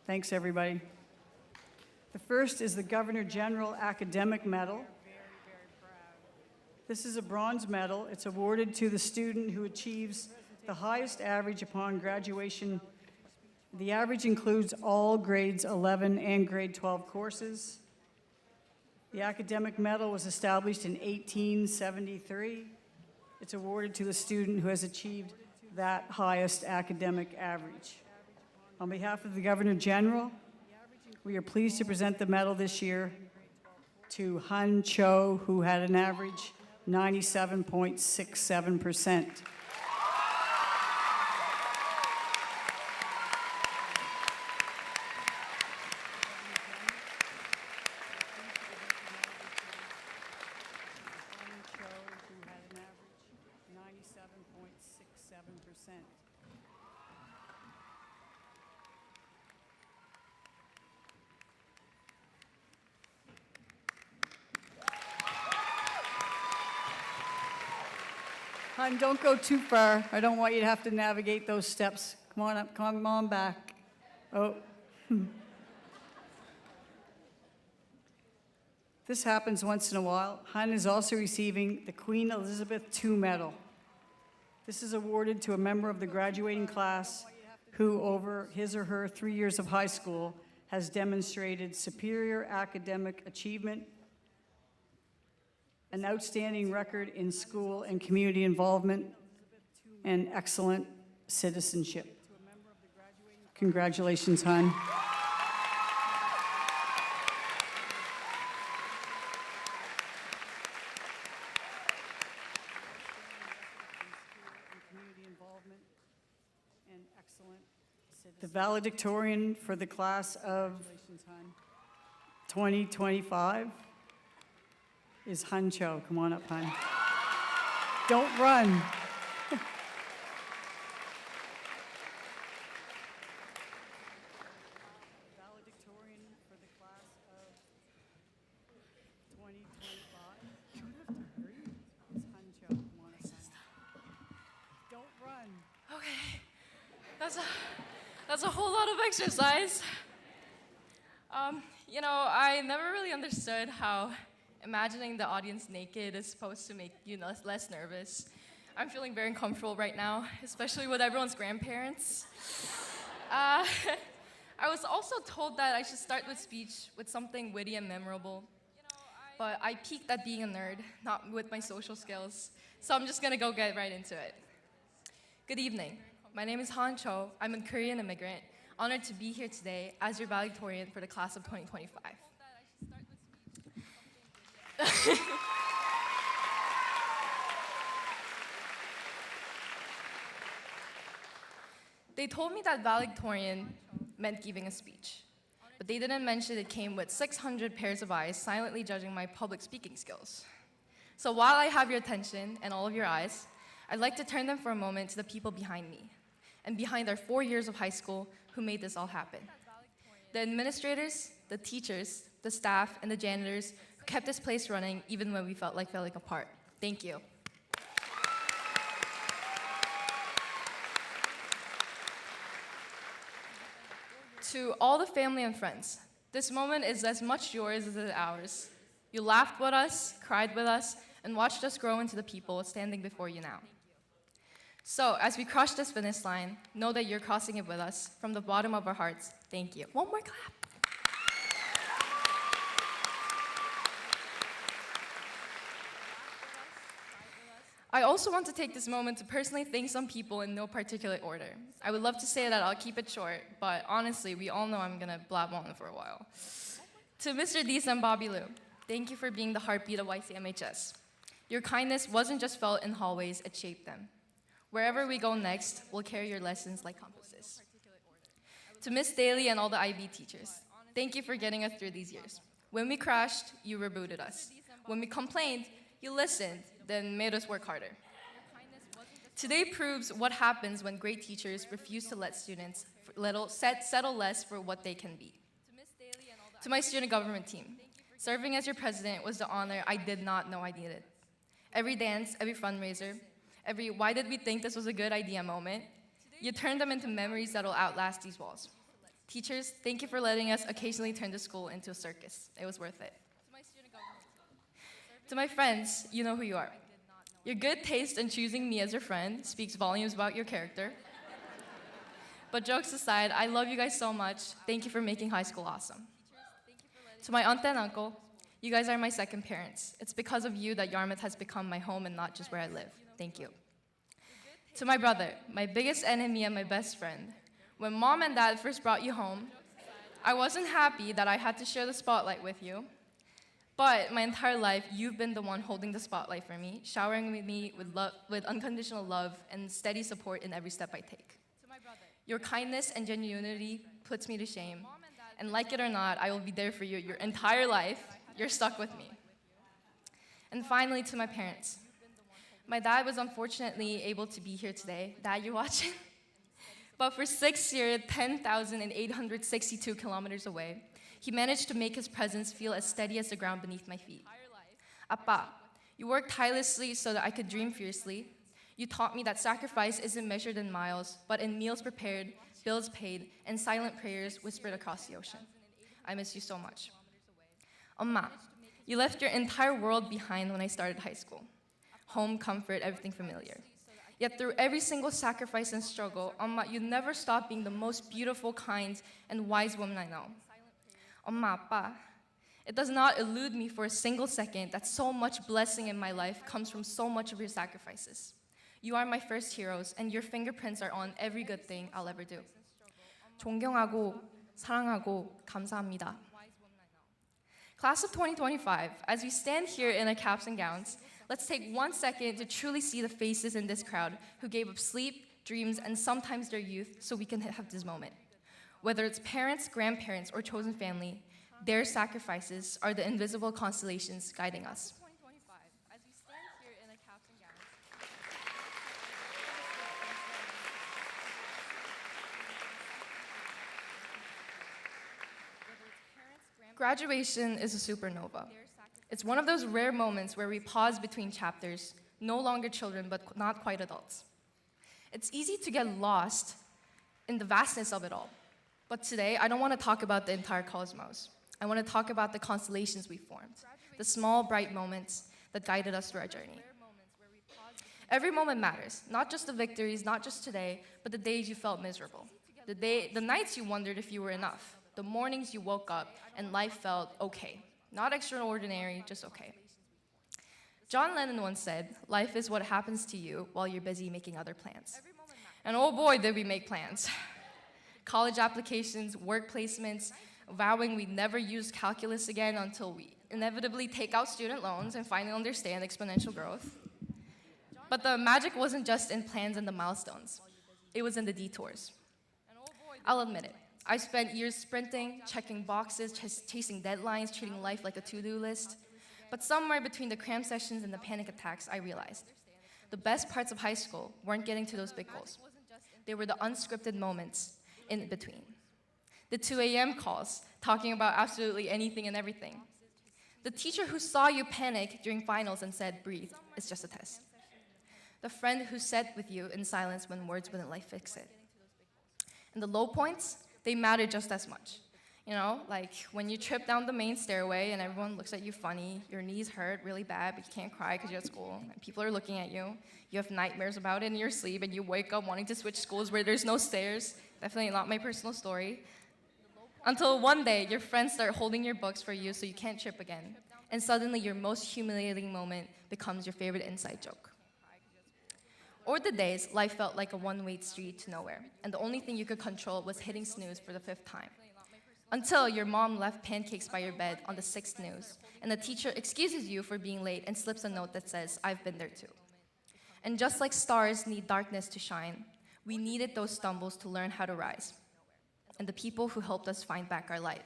Thanks, everybody. The first is the Governor General Academic Medal. This is a bronze medal. It's awarded to the student who achieves the highest average upon graduation. The average includes all grades 11 and grade 12 courses. The academic medal was established in 1873. It's awarded to the student who has achieved that highest academic average. On behalf of the Governor General, we are pleased to present the medal this year to Han Cho, who had an average 97.67%. Hun, don't go too far. I don't want you to have to navigate those steps. Come on up, come on back. Oh. This happens once in a while. Hun is also receiving the Queen Elizabeth II Medal. This is awarded to a member of the graduating class who, over his or her 3 years of high school, has demonstrated superior academic achievement, an outstanding record in school and community involvement, and excellent citizenship. Congratulations, Hun. involvement and excellent citizenship. The valedictorian for the class of 2025 is Han Cho. Come on up, Han. Don't run. Valedictorian for the class of 2025. You don't have to hurry. It's Han Cho. Come on up, Han. Don't run. Okay, that's a whole lot of exercise. I never really understood how imagining the audience naked is supposed to make you less nervous. I'm feeling very uncomfortable right now, especially with everyone's grandparents. I was also told that I should start the speech with something witty and memorable, but I peaked at being a nerd, not with my social skills, so I'm just gonna go get right into it. Good evening. My name is Han Cho. I'm a Korean immigrant, honored to be here today as your valedictorian for the class of 2025. They told me that valedictorian meant giving a speech, but they didn't mention it came with 600 pairs of eyes silently judging my public speaking skills. So while I have your attention and all of your eyes, I'd like to turn them for a moment to the people behind me and behind our 4 years of high school who made this all happen. The administrators, the teachers, the staff, and the janitors who kept this place running even when we felt like falling apart. Thank you. To all the family and friends, this moment is as much yours as it is ours. You laughed with us, cried with us, and watched us grow into the people standing before you now. So, as we cross this finish line, know that you're crossing it with us. From the bottom of our hearts, thank you. One more clap. I also want to take this moment to personally thank some people in no particular order. I would love to say that I'll keep it short, but honestly, we all know I'm gonna blab on for a while. To Mr. Dees and Bobby Lou, thank you for being the heartbeat of YCMHS. Your kindness wasn't just felt in hallways, it shaped them. Wherever we go next, we'll carry your lessons like compasses. To Miss Daly and all the IB teachers, thank you for getting us through these years. When we crashed, you rebooted us. When we complained, you listened, then made us work harder. Today proves what happens when great teachers refuse to let students settle less for what they can be. To my student government team, serving as your president was the honor I did not know I needed. Every dance, every fundraiser, every why did we think this was a good idea moment, you turned them into memories that'll outlast these walls. Teachers, thank you for letting us occasionally turn the school into a circus. It was worth it. To my friends, you know who you are. Your good taste in choosing me as your friend speaks volumes about your character. But jokes aside, I love you guys so much. Thank you for making high school awesome. To my aunt and uncle, you guys are my second parents. It's because of you that Yarmouth has become my home and not just where I live. Thank you. To my brother, my biggest enemy and my best friend, when mom and dad first brought you home, I wasn't happy that I had to share the spotlight with you, but my entire life, you've been the one holding the spotlight for me, showering me with unconditional love and steady support in every step I take. Your kindness and genuinity puts me to shame, and like it or not, I will be there for you your entire life. You're stuck with me. And finally, to my parents. My dad was unfortunately able to be here today. Dad, you're watching? But for 6 years, 10,862 kilometers away, he managed to make his presence feel as steady as the ground beneath my feet. Appa, you worked tirelessly so that I could dream fiercely. You taught me that sacrifice isn't measured in miles, but in meals prepared, bills paid, and silent prayers whispered across the ocean. I miss you so much. Amma, you left your entire world behind when I started high school. Home, comfort, everything familiar. Yet through every single sacrifice and struggle, Amma, you never stopped being the most beautiful, kind, and wise woman I know. Amma, Appa, it does not elude me for a single second that so much blessing in my life comes from so much of your sacrifices. You are my first heroes, and your fingerprints are on every good thing I'll ever do. 존경하고 사랑하고 감사합니다. Class of 2025, as we stand here in our caps and gowns, let's take 1 second to truly see the faces in this crowd who gave up sleep, dreams, and sometimes their youth so we can have this moment. Whether it's parents, grandparents, or chosen family, their sacrifices are the invisible constellations guiding us. Graduation is a supernova. It's one of those rare moments where we pause between chapters, no longer children, but not quite adults. It's easy to get lost in the vastness of it all. But today, I don't want to talk about the entire cosmos. I want to talk about the constellations we formed, the small, bright moments that guided us through our journey. Every moment matters, not just the victories, not just today, but the days you felt miserable, the nights you wondered if you were enough, the mornings you woke up and life felt okay. Not extraordinary, just okay. John Lennon once said, "Life is what happens to you while you're busy making other plans." And oh boy, did we make plans. College applications, work placements, vowing we'd never use calculus again until we inevitably take out student loans and finally understand exponential growth. But the magic wasn't just in plans and the milestones. It was in the detours. I'll admit it. I spent years sprinting, checking boxes, chasing deadlines, treating life like a to-do list. But somewhere between the cram sessions and the panic attacks, I realized the best parts of high school weren't getting to those big goals. They were the unscripted moments in between. The 2 a.m. calls, talking about absolutely anything and everything. The teacher who saw you panic during finals and said, "Breathe, it's just a test." The friend who sat with you in silence when words wouldn't like fix it. And the low points, they matter just as much. You know, like when you trip down the main stairway and everyone looks at you funny, your knees hurt really bad, but you can't cry because you're at school, and people are looking at you. You have nightmares about it in your sleep, and you wake up wanting to switch schools where there's no stairs. Definitely not my personal story. Until one day, your friends start holding your books for you so you can't trip again. And suddenly, your most humiliating moment becomes your favorite inside joke. Or the days life felt like a one-way street to nowhere, and the only thing you could control was hitting snooze for the 5th time. Until your mom left pancakes by your bed on the 6th snooze, and the teacher excuses you for being late and slips a note that says, "I've been there too." And just like stars need darkness to shine, we needed those stumbles to learn how to rise, and the people who helped us find back our light.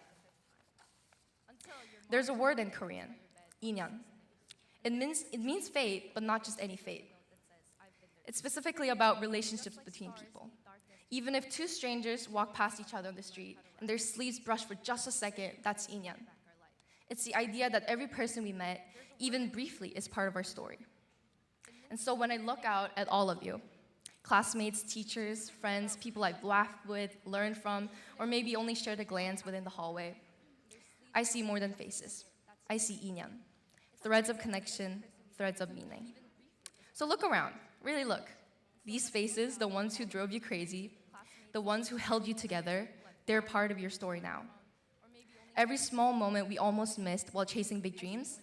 There's a word in Korean, inyeon. It means fate, but not just any fate. It's specifically about relationships between people. Even if two strangers walk past each other on the street and their sleeves brush for just a second, that's inyeon. It's the idea that every person we met, even briefly, is part of our story. And so when I look out at all of you, classmates, teachers, friends, people I've laughed with, learned from, or maybe only shared a glance within the hallway, I see more than faces. I see inyeon, threads of connection, threads of meaning. So look around, really look. These faces, the ones who drove you crazy, the ones who held you together, they're part of your story now. Every small moment we almost missed while chasing big dreams,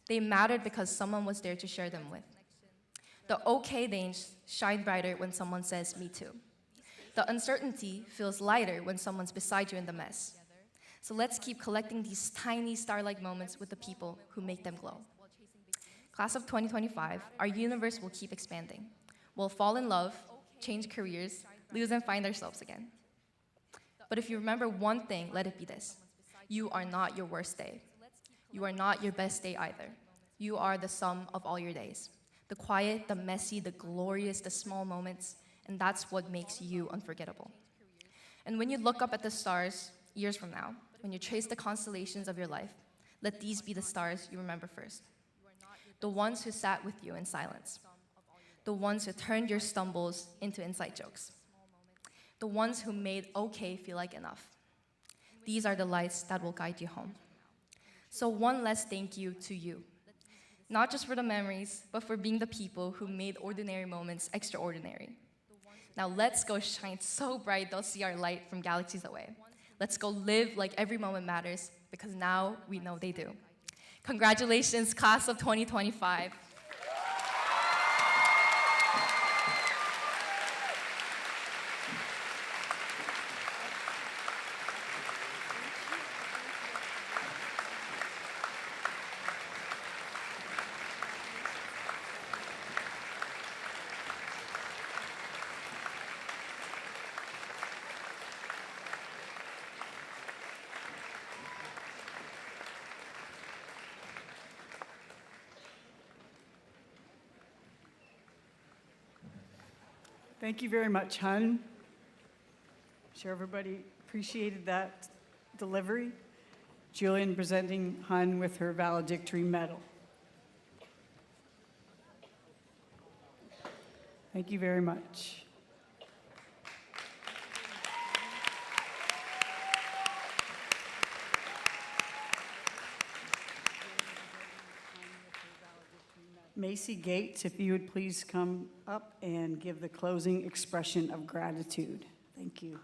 they mattered because someone was there to share them with. The okay days shine brighter when someone says, "Me too." The uncertainty feels lighter when someone's beside you in the mess. So let's keep collecting these tiny star-like moments with the people who make them glow. Class of 2025, our universe will keep expanding. We'll fall in love, change careers, lose and find ourselves again. But if you remember one thing, let it be this. You are not your worst day. You are not your best day either. You are the sum of all your days. The quiet, the messy, the glorious, the small moments, and that's what makes you unforgettable. And when you look up at the stars years from now, when you trace the constellations of your life, let these be the stars you remember first. The ones who sat with you in silence. The ones who turned your stumbles into inside jokes. The ones who made okay feel like enough. These are the lights that will guide you home. So one last thank you to you. Not just for the memories, but for being the people who made ordinary moments extraordinary. Now let's go shine so bright they'll see our light from galaxies away. Let's go live like every moment matters, because now we know they do. Congratulations, class of 2025. Thank you very much, Hun. I'm sure everybody appreciated that delivery. Julian presenting Hun with her valedictory medal. Thank you very much. Macy Gates, if you would please come up and give the closing expression of gratitude. Thank you.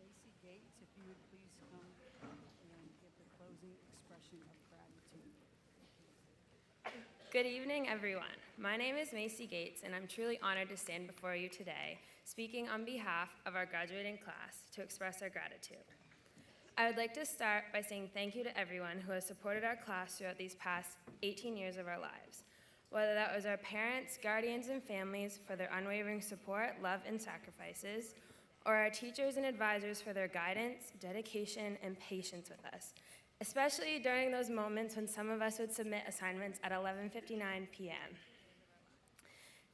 Macy Gates, if you would please come and give the closing expression of gratitude. Good evening, everyone. My name is Macy Gates, and I'm truly honored to stand before you today, speaking on behalf of our graduating class to express our gratitude. I would like to start by saying thank you to everyone who has supported our class throughout these past 18 years of our lives, whether that was our parents, guardians, and families for their unwavering support, love, and sacrifices, or our teachers and advisors for their guidance, dedication, and patience with us, especially during those moments when some of us would submit assignments at 11:59 p.m.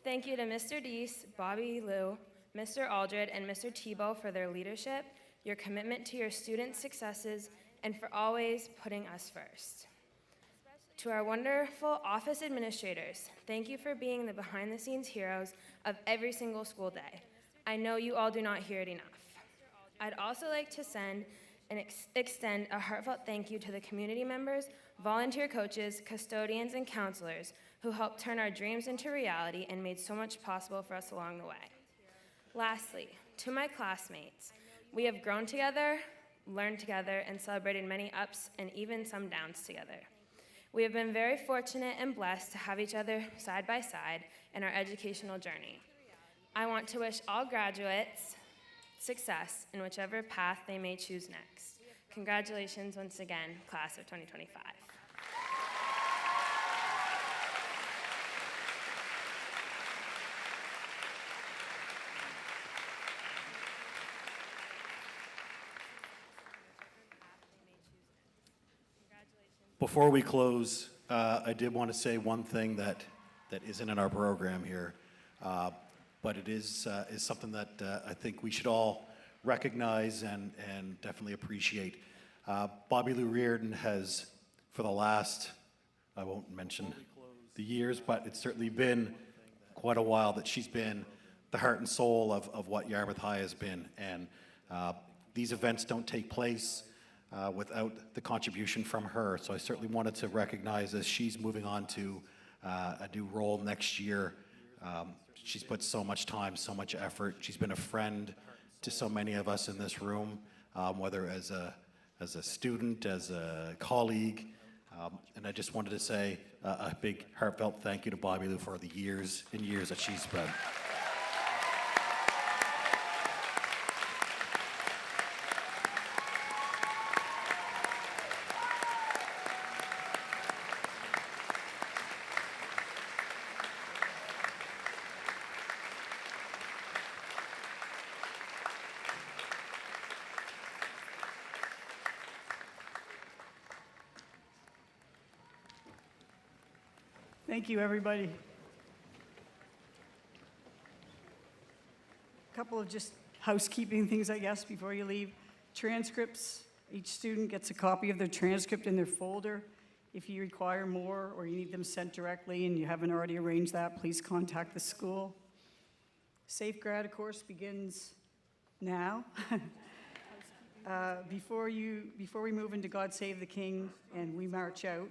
Thank you to Mr. Deese, Bobby Lou, Mr. Aldred, and Mr. Tebow for their leadership, your commitment to your students' successes, and for always putting us first. To our wonderful office administrators, thank you for being the behind-the-scenes heroes of every single school day. I know you all do not hear it enough. I'd also like to send and extend a heartfelt thank you to the community members, volunteer coaches, custodians, and counselors who helped turn our dreams into reality and made so much possible for us along the way. Lastly, to my classmates, we have grown together, learned together, and celebrated many ups and even some downs together. We have been very fortunate and blessed to have each other side by side in our educational journey. I want to wish all graduates success in whichever path they may choose next. Congratulations once again, class of 2025. Before we close, I did want to say one thing that isn't in our program here, but it is something that I think we should all recognize and definitely appreciate. Bobby Lou Reardon has, for the last, I won't mention the years, but it's certainly been quite a while that she's been the heart and soul of what Yarmouth High has been. And these events don't take place without the contribution from her. So I certainly wanted to recognize as she's moving on to a new role next year. She's put so much time, so much effort. She's been a friend to so many of us in this room, whether as a student, as a colleague. And I just wanted to say a big heartfelt thank you to Bobby Lou for the years and years that she's spent. Thank you, everybody. A couple of just housekeeping things, I guess, before you leave. Transcripts. Each student gets a copy of their transcript in their folder. If you require more or you need them sent directly and you haven't already arranged that, please contact the school. Safe Grad, of course, begins now. Before we move into God Save the King and we march out,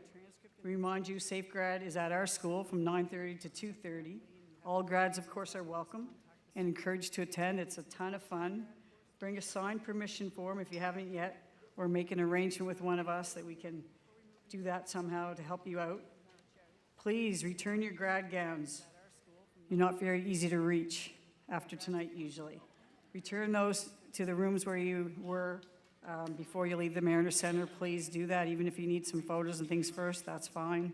we remind you Safe Grad is at our school from 9:30 to 2:30. All grads, of course, are welcome and encouraged to attend. It's a ton of fun. Bring a signed permission form if you haven't yet, or make an arrangement with one of us that we can do that somehow to help you out. Please return your grad gowns. You're not very easy to reach after tonight usually. Return those to the rooms where you were before you leave the Mariner Center. Please do that. Even if you need some photos and things first, that's fine.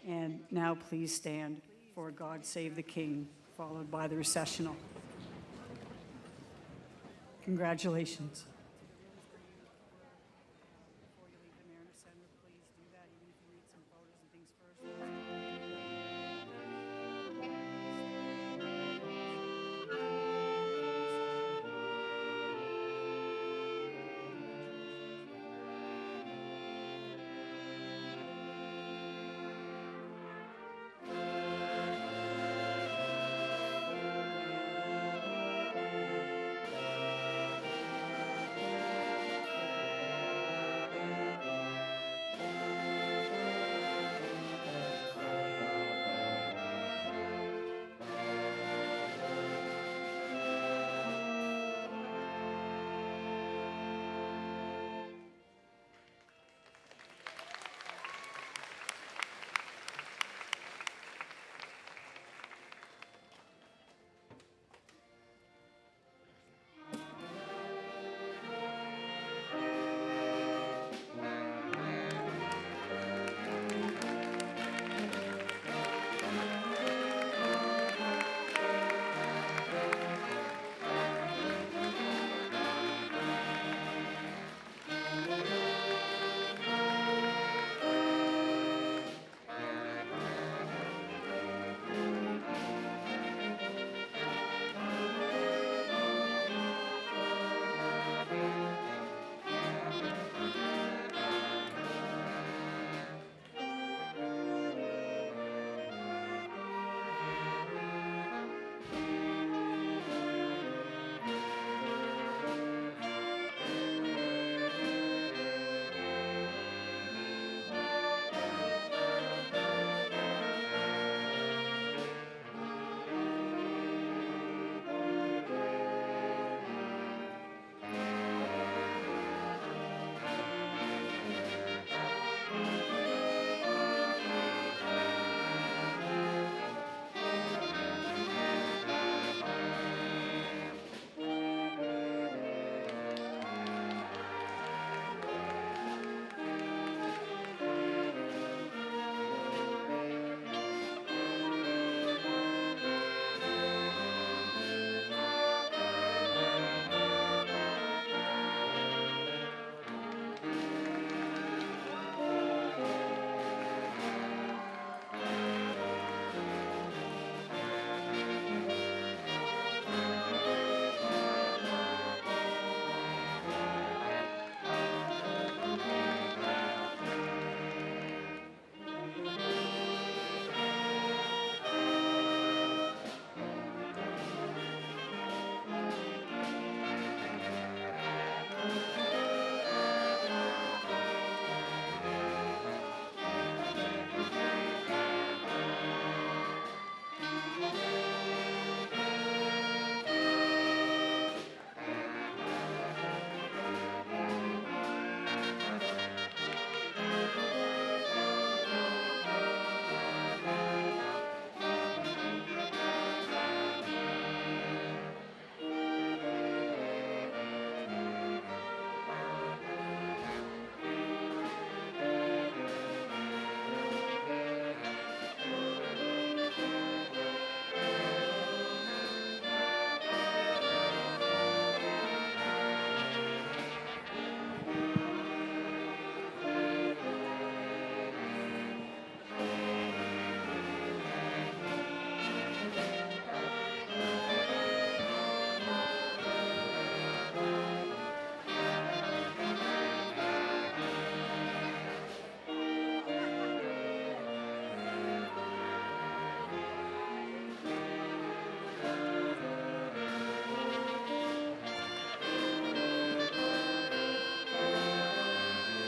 And now please stand for God Save the King, followed by the recessional. Congratulations. Thank you.